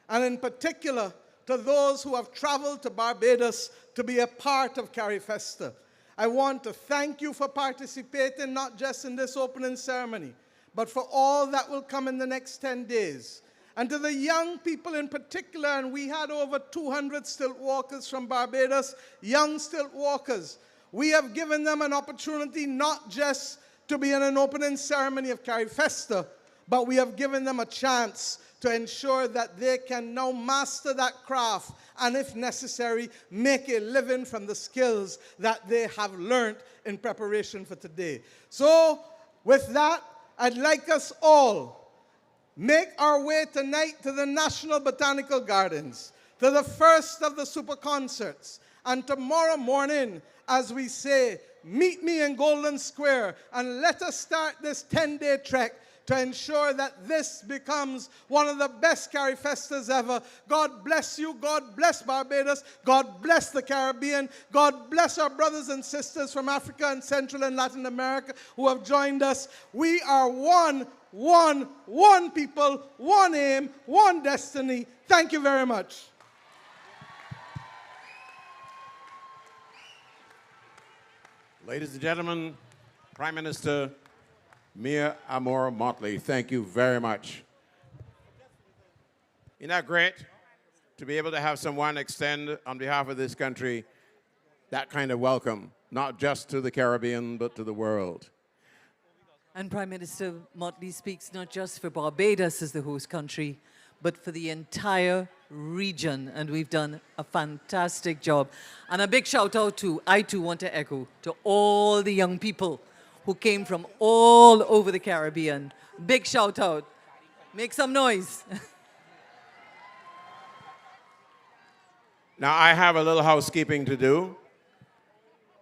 And in particular, to those who have traveled to Barbados to be a part of CARIFESTA. I want to thank you for participating, not just in this opening ceremony, but for all that will come in the next 10 days. And to the young people in particular, and we had over 200 stilt walkers from Barbados, young stilt walkers. We have given them an opportunity not just to be in an opening ceremony of CARIFESTA, but we have given them a chance to ensure that they can now master that craft and, if necessary, make a living from the skills that they have learned in preparation for today. So, with that, I'd like us all make our way tonight to the National Botanical Gardens, to the first of the super concerts, and tomorrow morning, as we say, meet me in Golden Square, and let us start this 10-day trek to ensure that this becomes one of the best CARIFESTAs ever. God bless you. God bless Barbados. God bless the Caribbean. God bless our brothers and sisters from Africa and Central and Latin America who have joined us. We are one people, one aim, one destiny. Thank you very much. Ladies and gentlemen, Prime Minister Mia Amor Motley, thank you very much. Isn't that great to be able to have someone extend on behalf of this country that kind of welcome, not just to the Caribbean, but to the world? And Prime Minister Motley speaks not just for Barbados as the host country, but for the entire region, and we've done a fantastic job. And a big shout out to, I too want to echo, to all the young people who came from all over the Caribbean. Big shout out. Make some noise. Now, I have a little housekeeping to do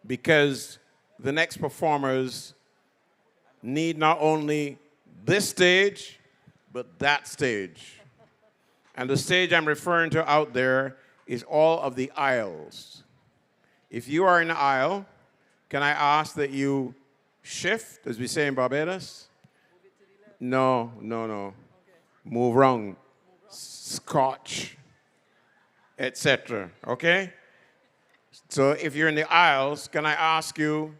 because the next performers need not only this stage, but that stage. And the stage I'm referring to out there is all of the aisles. If you are in the aisle, can I ask that you shift, as we say in Barbados? No. Move wrong, scotch, etc. Okay? So if you're in the aisles, can I ask you,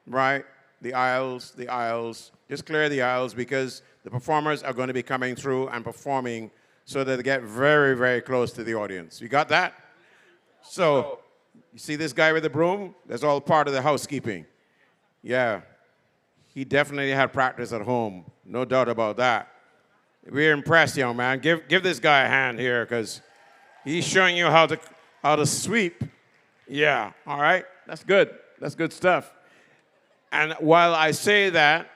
right, the aisles, just clear the aisles because the performers are going to be coming through and performing so that they get very, very close to the audience. You got that? So, you see this guy with the broom? That's all part of the housekeeping. Yeah, he definitely had practice at home. No doubt about that. We're impressed, young man. Give this guy a hand here because he's showing you how to sweep. Yeah, all right? That's good. That's good stuff. And while I say that,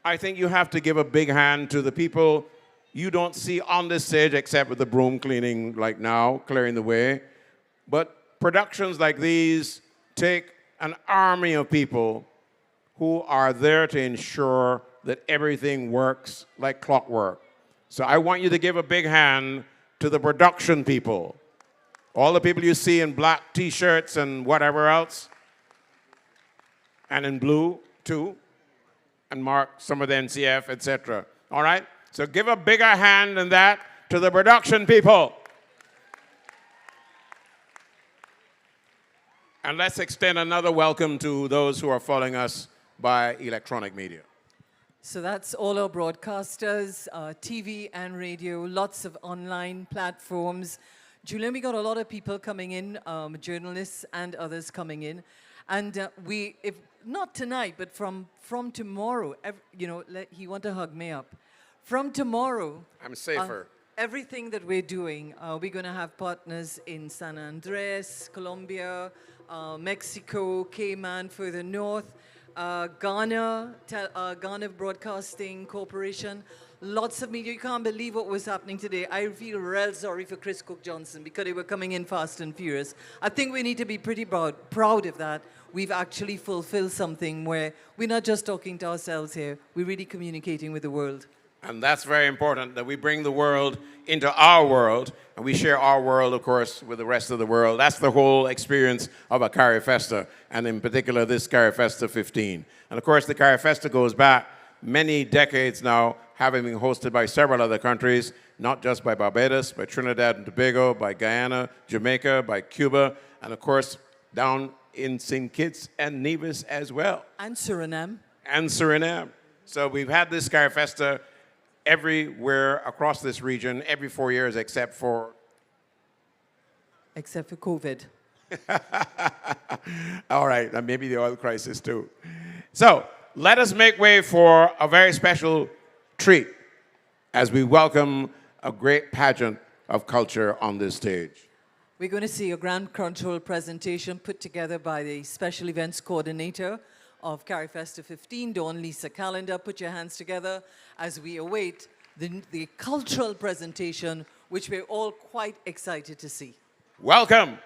I think you have to give a big hand to the people you don't see on this stage except with the broom cleaning like now, clearing the way. But productions like these take an army of people who are there to ensure that everything works like clockwork. So I want you to give a big hand to the production people. All the people you see in black T-shirts and whatever else, and in blue too, and mark some of the NCF, etc. All right? So give a bigger hand than that to the production people. And let's extend another welcome to those who are following us by electronic media. So that's all our broadcasters, TV and radio, lots of online platforms. Julian, we got a lot of people coming in, journalists and others coming in. And if not tonight, but from tomorrow, he want to hug me up. From tomorrow, I'm safer. Everything that we're doing, we're going to have partners in San Andres, Colombia, Mexico, Cayman, further north, Ghana, Ghana Broadcasting Corporation. Lots of media. You can't believe what was happening today. I feel real sorry for Chris Cook Johnson because they were coming in fast and furious. I think we need to be pretty proud of that. We've actually fulfilled something where we're not just talking to ourselves here. We're really communicating with the world. And that's very important, that we bring the world into our world, and we share our world, of course, with the rest of the world. That's the whole experience of a CARIFESTA, and in particular, this CARIFESTA 15. And of course, the CARIFESTA goes back many decades now, having been hosted by several other countries, not just by Barbados, by Trinidad and Tobago, by Guyana, Jamaica, by Cuba, and of course, down in St. Kitts and Nevis as well. And Suriname. And Suriname. So we've had this CARIFESTA everywhere across this region, every 4 years except for... Except for COVID. All right, and maybe the oil crisis too. So let us make way for a very special treat as we welcome a great pageant of culture on this stage. We're going to see a grand cultural presentation put together by the Special Events Coordinator of CARIFESTA 15, Dawn Lisa Calendar. Put your hands together as we await the cultural presentation, which we're all quite excited to see. Welcome.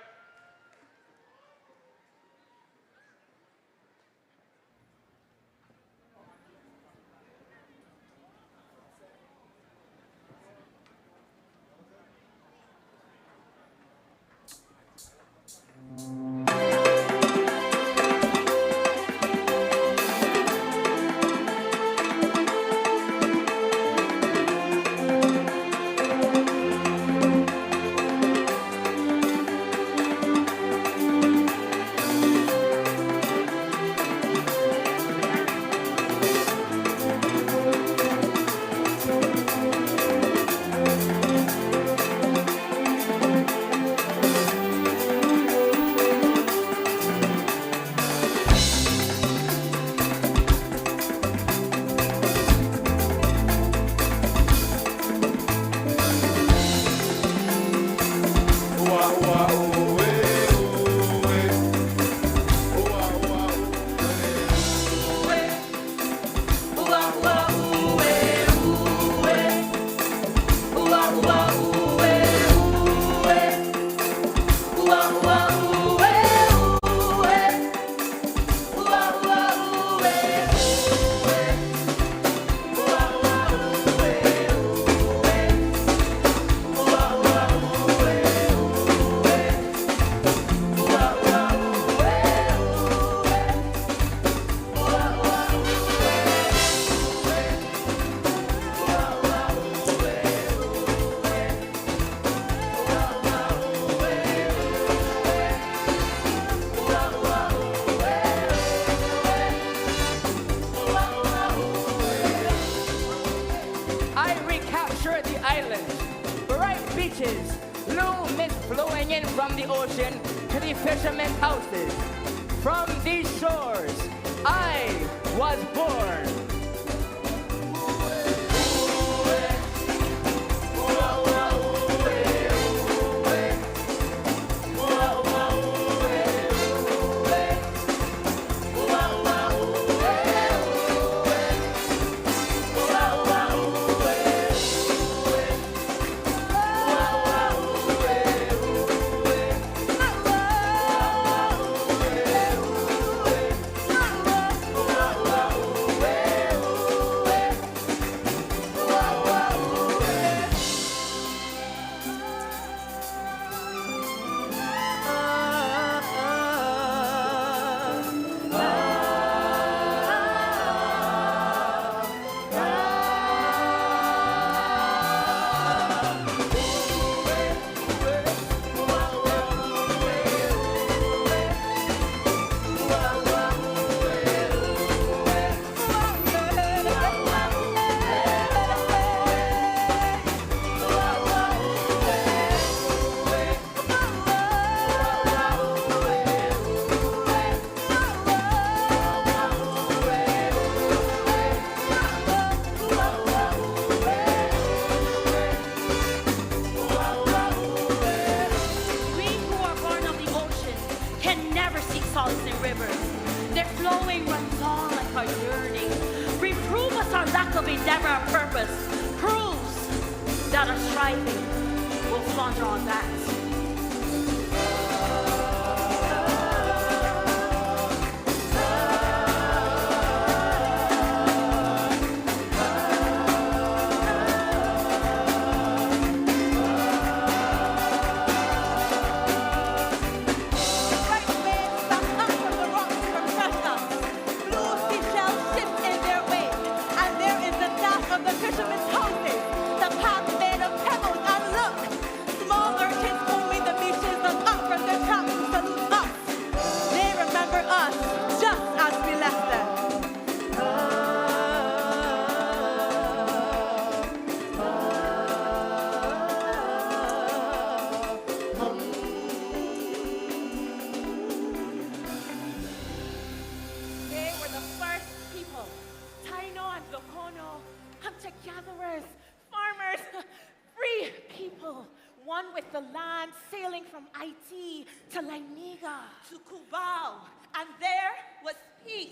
Locono, hunter-gatherers, farmers, free people, one with the land, sailing from Haiti to Lainiga, to Cubao, and there was peace.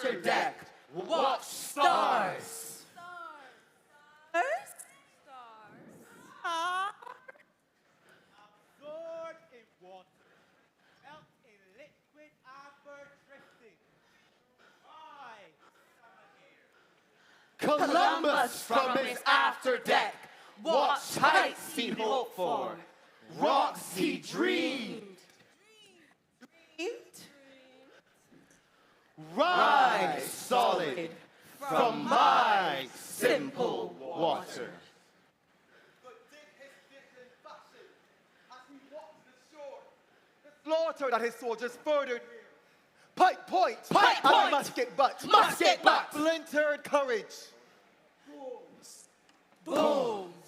afterdeck. Watch stars. Absorbed in water, melt in liquid amber drifting. Columbus from his afterdeck. What heights he hoped for, rocks he dreamed. Rise solid from my simple water. Slaughter that his soldiers furthered. Pike point, Pike and point, musket butt, musket butt, splintered courage. bones.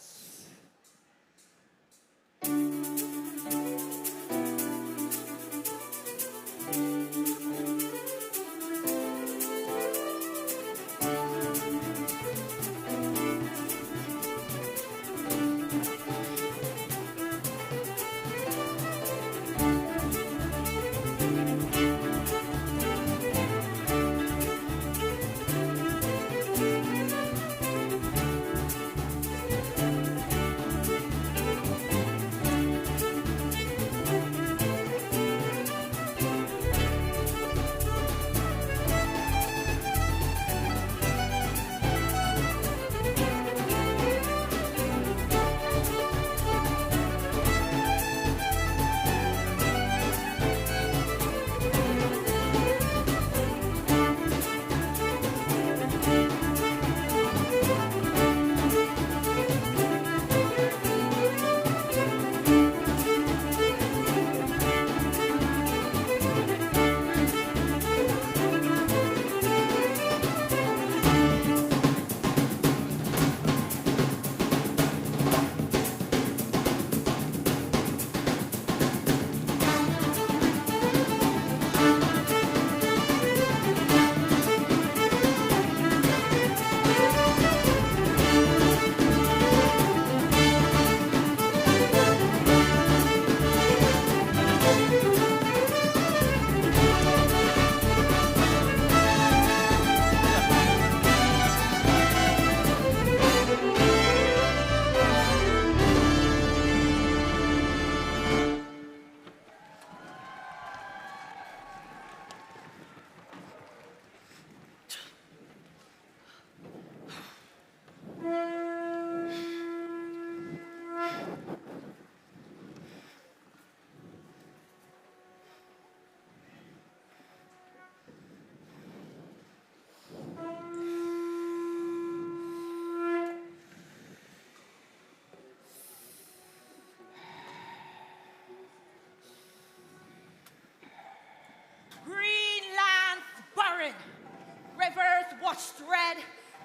Rivers washed red,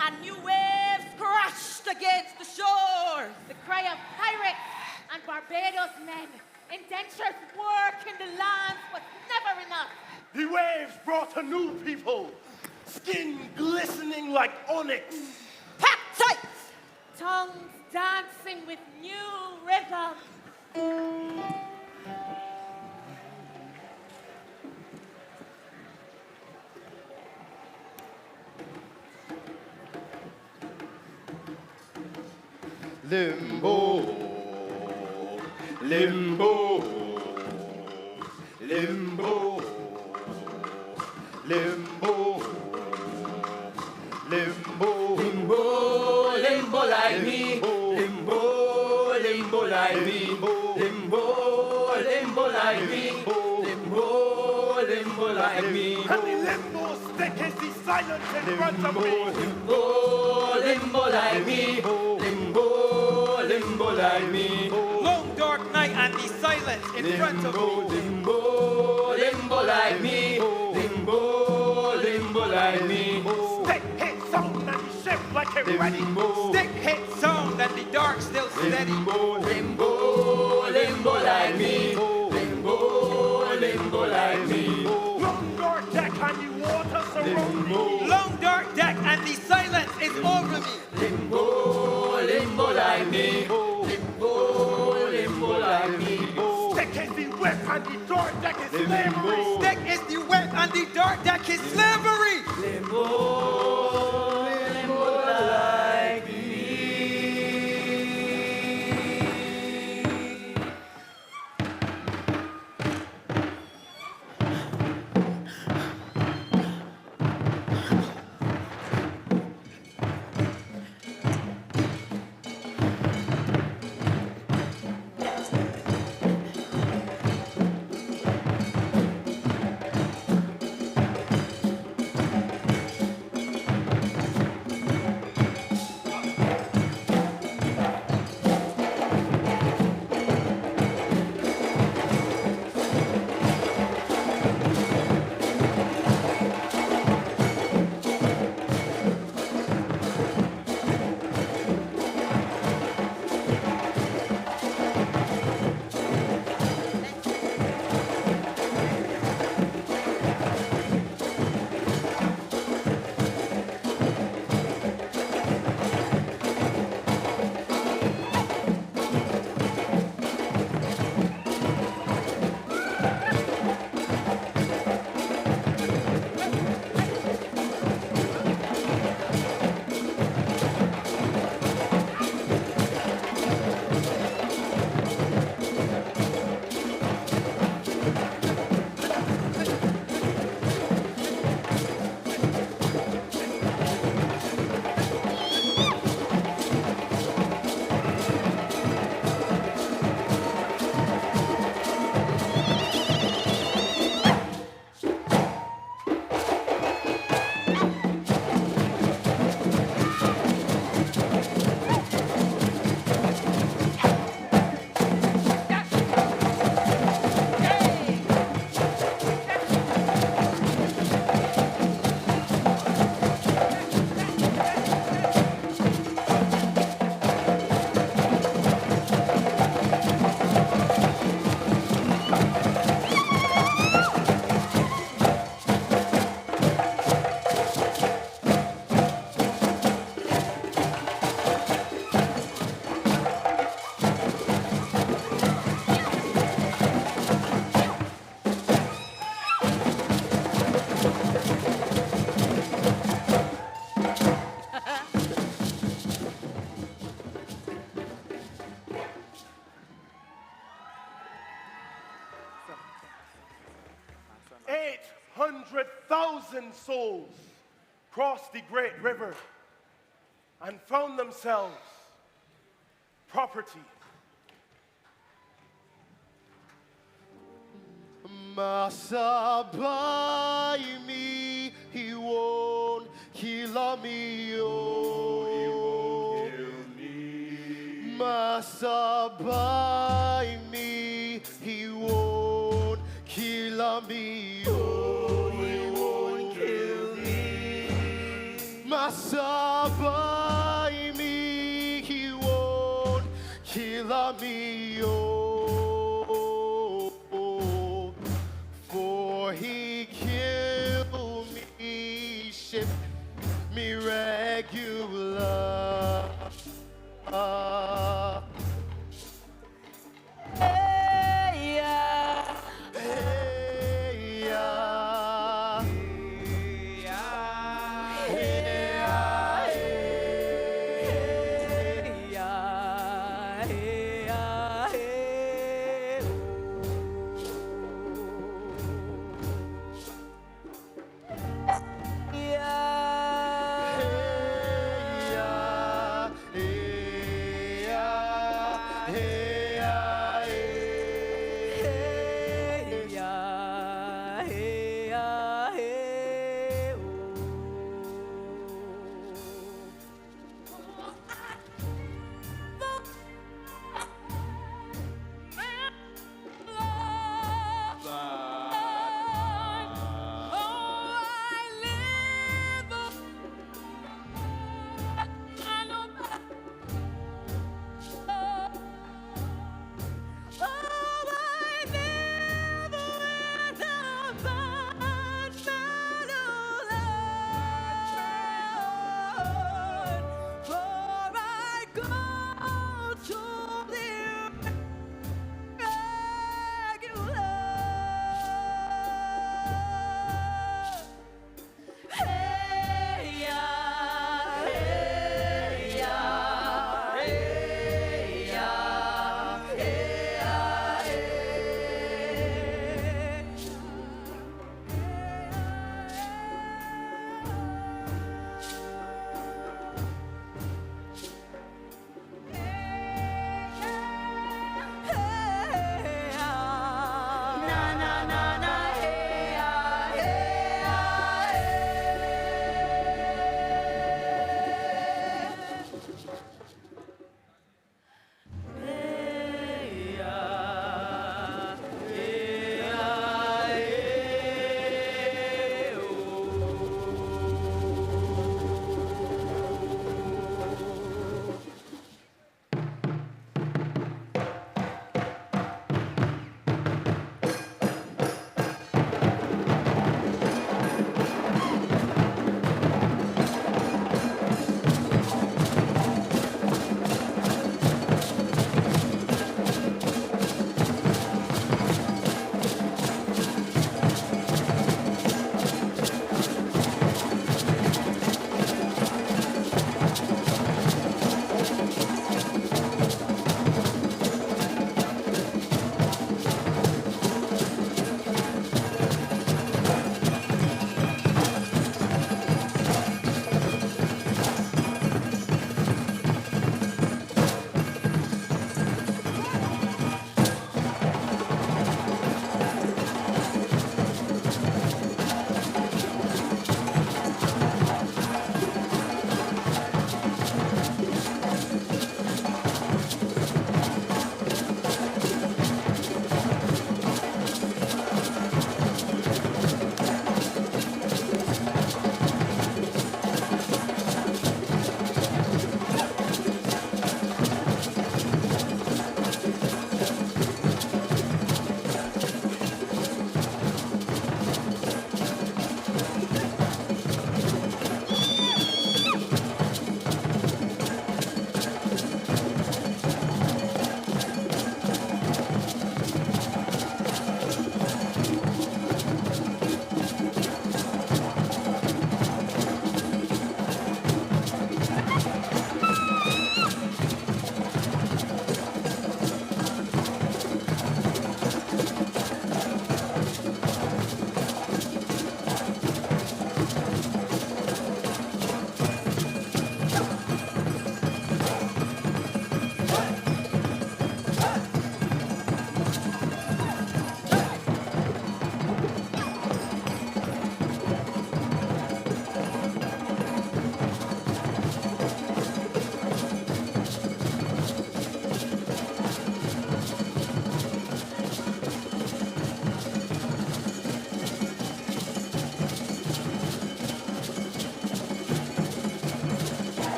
and new waves crashed against the shore. The cry of pirates and Barbados men. Indentured work in the land was never enough. The waves brought a new people, skin glistening like onyx. Pack tight! Tongues dancing with new rhythm. Limbo, limbo, limbo, limbo, limbo, limbo, limbo like me, limbo, limbo like me, limbo, limbo like me, limbo, limbo like me. And the limbo stick is the silence in front of me. Limbo, limbo like me, limbo, limbo like me. Long dark night and the silence in front of me. Limbo, limbo like me, limbo, limbo like me. Stick hit sound and shift like it ready. Stick hit sound and the dark still steady. Limbo, limbo, limbo like me, limbo, limbo like me. Long dark deck and the water surround me. Long dark deck and the silence is over me. Limbo, limbo like me, limbo, limbo like me. Stick is the whip and the dark deck is slavery. Stick is the whip and the dark deck is slavery. 800,000 souls crossed the great river and found themselves property. Massa by me, he won't kill me, oh. Massa by me, he won't kill me, oh. He won't kill me. Massa by me, he won't kill me, oh. For he killed me, shipped me regular.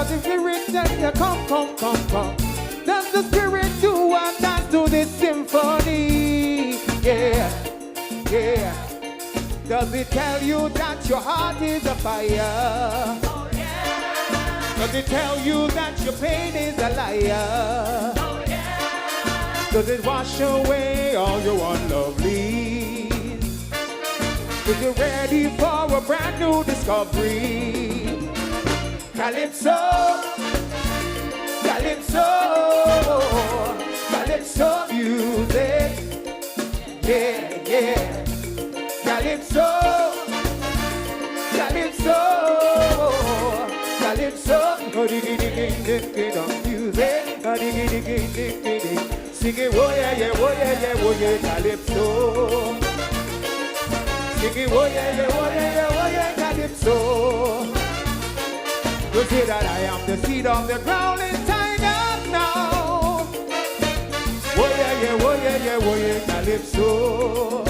Does the spirit tell you come, come, come, come? Does the spirit do what dance to this symphony? Yeah, yeah. Does it tell you that your heart is a fire? Oh, yeah. Does it tell you that your pain is a liar? Oh, yeah. Does it wash away all your unlovelies? Is you ready for a brand new discovery? Calypso, Calypso, Calypso music. Yeah, yeah. Calypso, Calypso, Calypso, music, sing it, oh yeah, yeah, oh yeah, yeah, oh yeah, Calypso, sing it, oh yeah, yeah, oh yeah, yeah, oh yeah, Calypso. You say that I am the seed of the ground inside us now. Oh yeah, yeah, oh yeah, yeah, oh yeah, Calypso.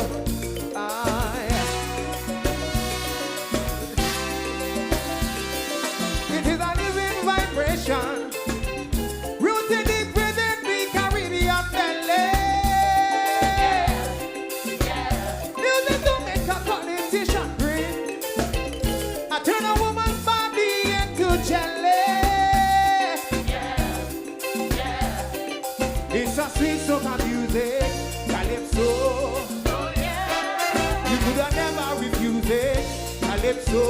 Rooted deep within the Caribbean belly. Music to make a politician bring. I turn a woman's body into jelly. It's a sweet song of music, Calypso. You could have never refused it, Calypso.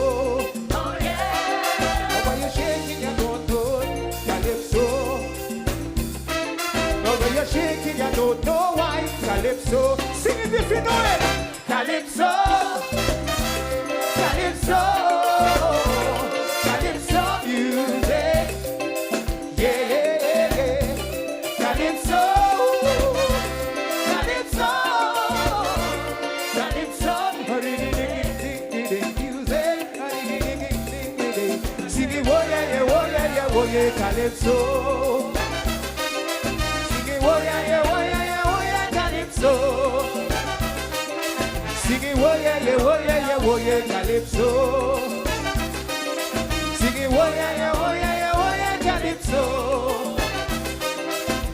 Shaking, you don't know why. Calypso, sing it if you know it. Calypso, Calypso, Calypso music. Yeah, yeah, yeah. Calypso, Calypso, Calypso music. Sing it, oh yeah, yeah, oh yeah, yeah, oh yeah, Calypso. Oh yeah, yeah, oh yeah, yeah, oh yeah, Calypso. Sing it, oh yeah, yeah, oh yeah, yeah, oh yeah, Calypso. Sing it, oh yeah, yeah, oh yeah, yeah, oh yeah, Calypso.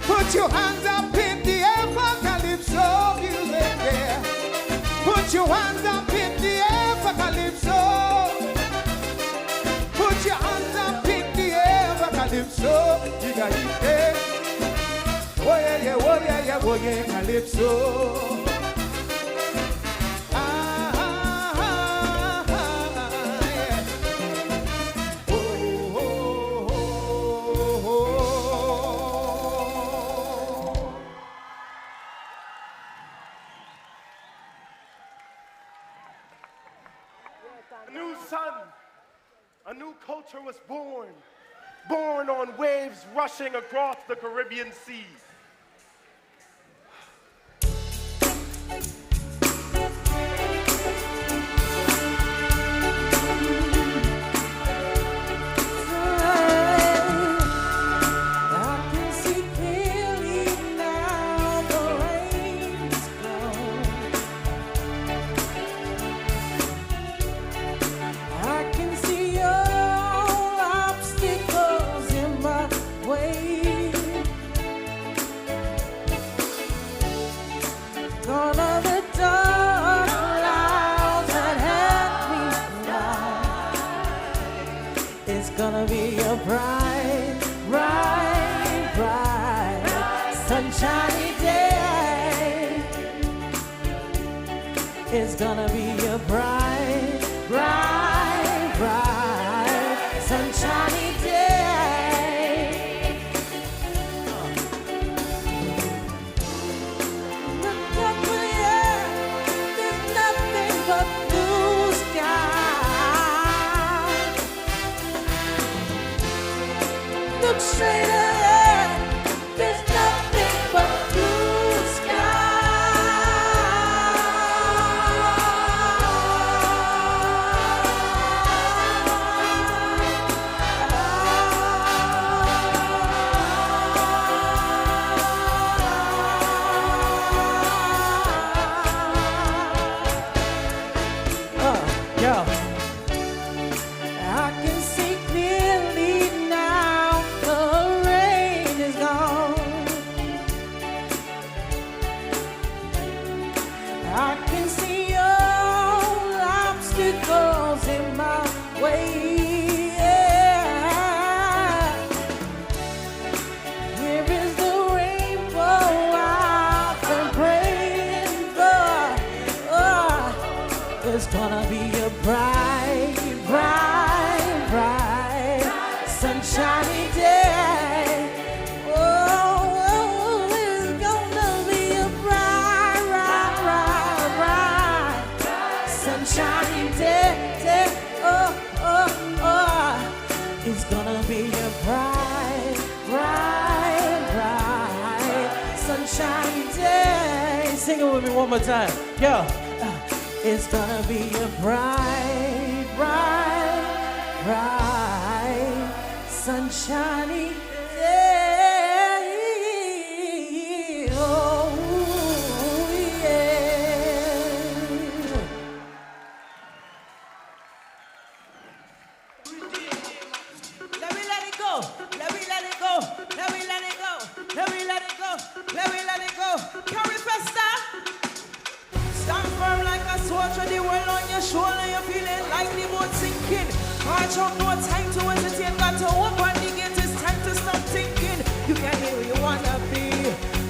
Put your hands up in the air for Calypso music, yeah. Put your hands up in the air for Calypso. Put your hands up in the air for Calypso. You got it. Oh yeah, yeah, oh yeah, yeah, oh yeah, Calypso. Yeah. Oh, oh, oh, oh. A new sun, a new culture was born. Born on waves rushing across the Caribbean seas. Gonna be a bright, bright, bright, sunshiny day. It's gonna be a bright, bright, bright, sunshiny day. Look up in the air, there's nothing but blue sky. Look straight ahead, there's nothing but blue sky. miracles in my way. Yeah. Here is the rainbow I've been praying for. Oh, it's gonna be a bright, bright, bright, sunshiny day. Oh, it's gonna be a bright, bright, bright, bright, sunshiny day. Oh, oh, oh, it's gonna be a bright, bright, bright, sunshiny day. Sing it with me one more time. Yo. It's gonna be a bright, bright, bright, sunshiny day. Oh, yeah. Let me let it go. Let me let it go. Let me let it go. Let me let it go. Let me let it go. CARIFESTA. Stand firm like a soldier, the world on your shoulder, you're feeling like the boat sinking. March out, no time to hesitate, got to open the gate, it's time to stop thinking. You can be who you wanna be,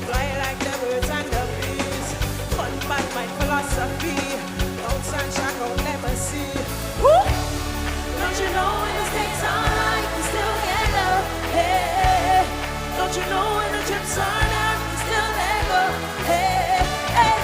fly like the birds and the bees. Fun by my philosophy, outside shadow never see. Woo! Don't you know when the stakes are high, you still get love, hey. Don't you know when the chips are down, you still let go, hey, hey.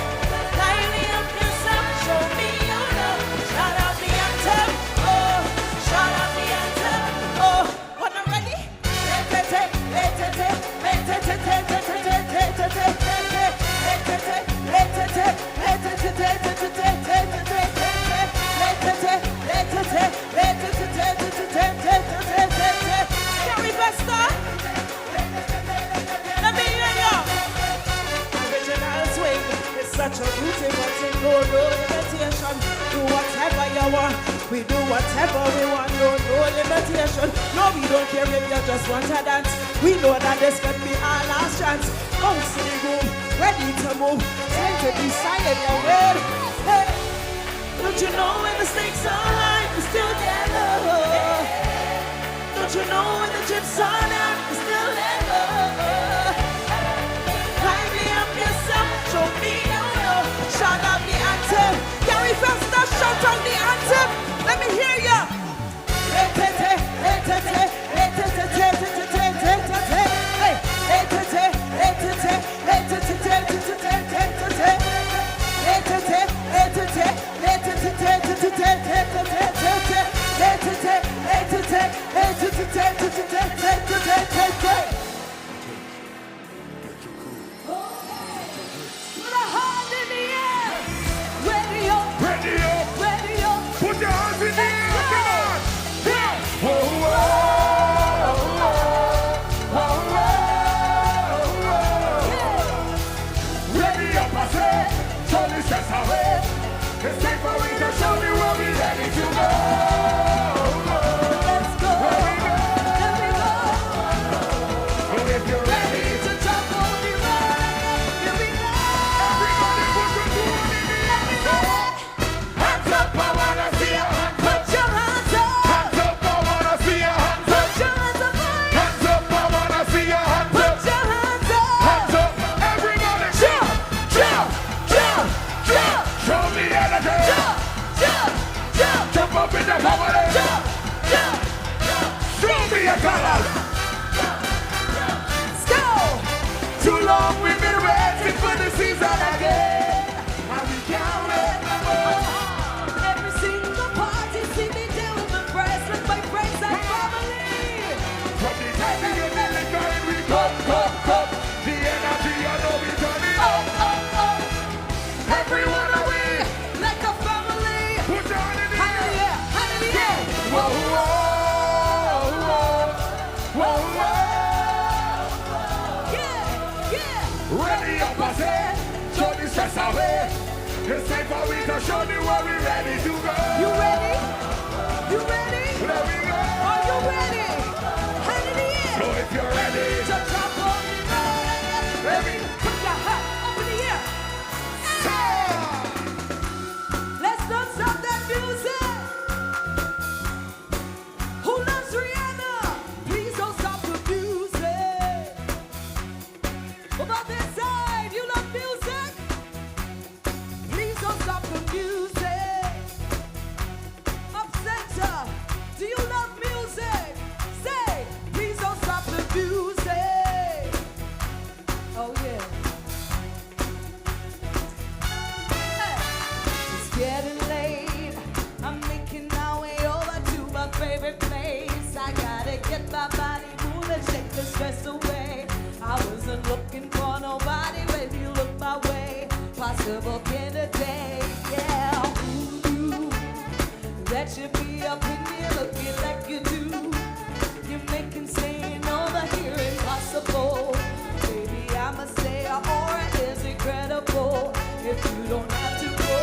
Such a beauty, but in no limitation. Do whatever you want, we do whatever we want, no limitation. No, we don't care if you just want to dance. We know that this could be our last chance. Bounce in the room, ready to move, time to decide your way. Hey, don't you know when the stakes are high, you still get love? Don't you know when the chips are down, you still let love? Light me up yourself, show me. Shout out the anthem. CARIFESTA, shout out the anthem. Let me hear ya. Too long we've been waiting for the season again, and we can't wait no more. Every single party see me there with my friends and family. From the time we get the liquor and we come. The energy I know we turn it up. Everyone away like a family. Put your hand in the air, hand in the air. Whoa, whoa, whoa, whoa. Ready up, I say, show the stress away. It's time for we to show the world we're ready to go. You ready? You ready? There we go. Are you ready? Hand in the air. So if you're ready to jump on the ground, ready, put your hat up in the air. Let's not stop that music. stress away. I wasn't looking for nobody when you look my way. Possible candidate, yeah. Ooh, that should be up in here looking like you do. You're making staying over here impossible. Baby, I must say our aura is incredible. If you don't have to go,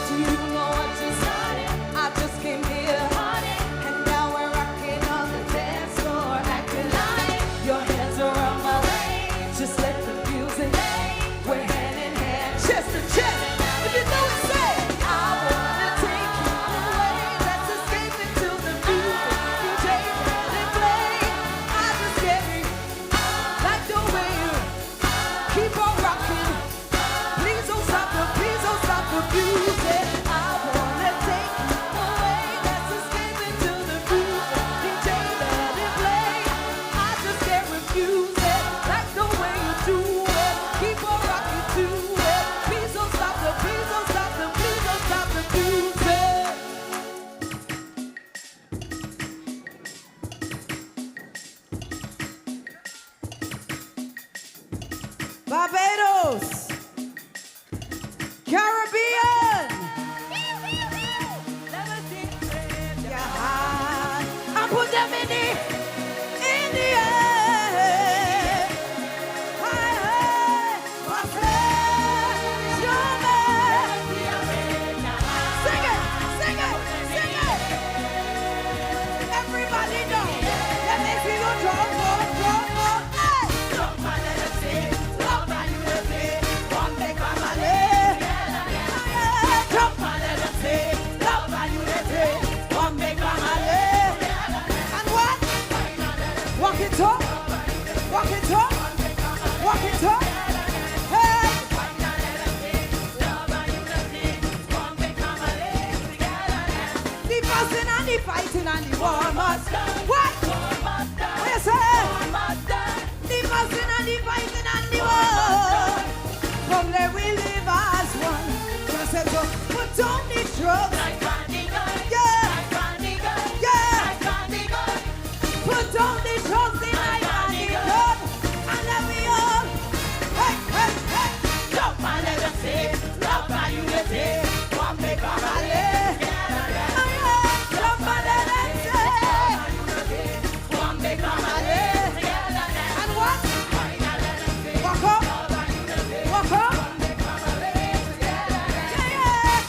do you know what just started? I just came here, and now we're rocking on the dance floor, acting like your hands are on my waist. Just let the music play. We're hand in hand, chest to chest. If you know it, say I wanna take you away. Let's escape into the music. DJ, let it play. I just get me like the way you keep on rocking. Please don't stop the music. I wanna take you away. Let's escape into the music. DJ, let it play. I just can't refuse it. Like the way you do it. Keep on rocking to it. Please don't stop the, please don't stop the, please don't stop the music. Barbados, Caribbean. Yeah, I put them in the air. Hey, hey, my friend, Jamaica. Sing it, sing it, sing it. Everybody know. Let me see you drum, drum, drum, drum. Hey. Jump and let us sing. Jump and you let me. One day come and live. Jump and let us sing. Jump and you let me. One day come and live. And what? Walk it up. Walk it up. Walk it up. Hey. The fussing and the fighting and the war must. What? What you say? The fussing and the fighting and the war. From there we live as one. Just say so. Put down the drugs. Yeah. Yeah. Put down the drugs in my body club. And let me all. Hey, hey, hey. Jump and let us sing. Love and unity. One big family. Jump and let us sing. One big family. And what? Walk up. Walk up. Yeah, yeah.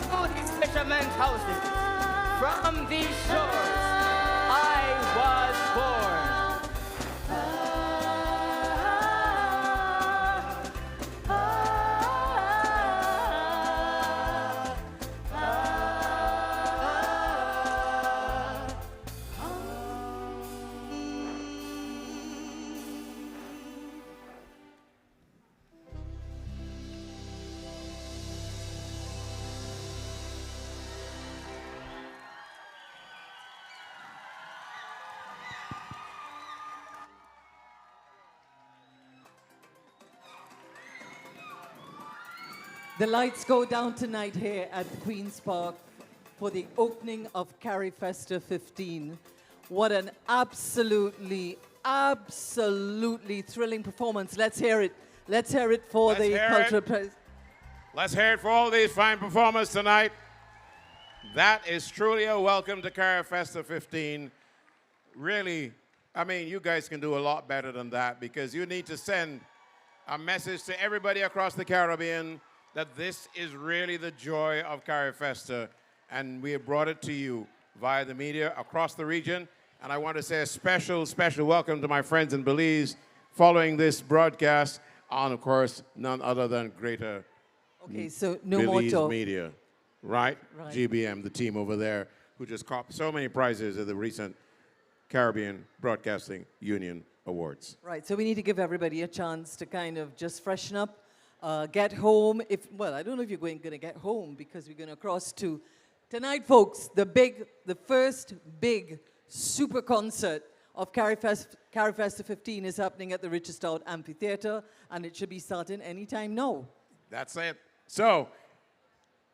to these fishermen's houses. From these shores, I was born. The lights go down tonight here at Queen's Park for the opening of CARIFESTA 15. What an absolutely thrilling performance. Let's hear it. Let's hear it for the cultural press. Let's hear it for all these fine performers tonight. That is truly a welcome to CARIFESTA 15. Really, I mean, you guys can do a lot better than that because you need to send a message to everybody across the Caribbean that this is really the joy of CARIFESTA, and we have brought it to you via the media across the region. And I want to say a special welcome to my friends in Belize following this broadcast on, of course, none other than Greater Belize Media, right? GBM, the team over there, who just caught so many prizes at the recent Caribbean Broadcasting Union Awards. Right, so we need to give everybody a chance to kind of just freshen up, get home. I don't know if you're going to get home because we're going to cross to tonight, folks. The first big super concert of CARIFESTA 15 is happening at the Richest Out Amphitheater, and it should be starting anytime now. That's it. So,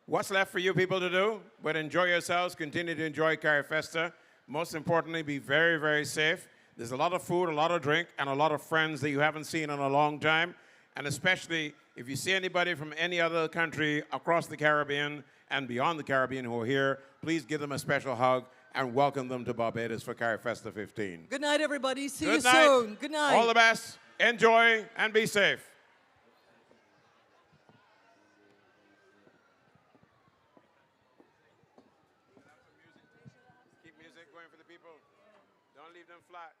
what's left for you people to do? But enjoy yourselves. Continue to enjoy CARIFESTA. Most importantly, be very, very safe. There's a lot of food, a lot of drink, and a lot of friends that you haven't seen in a long time. And especially if you see anybody from any other country across the Caribbean and beyond the Caribbean who are here, please give them a special hug and welcome them to Barbados for CARIFESTA 15. Good night, everybody. See you Good night. soon. Good night. All the best. Enjoy and be safe. Keep music going for the people. Don't leave them flat.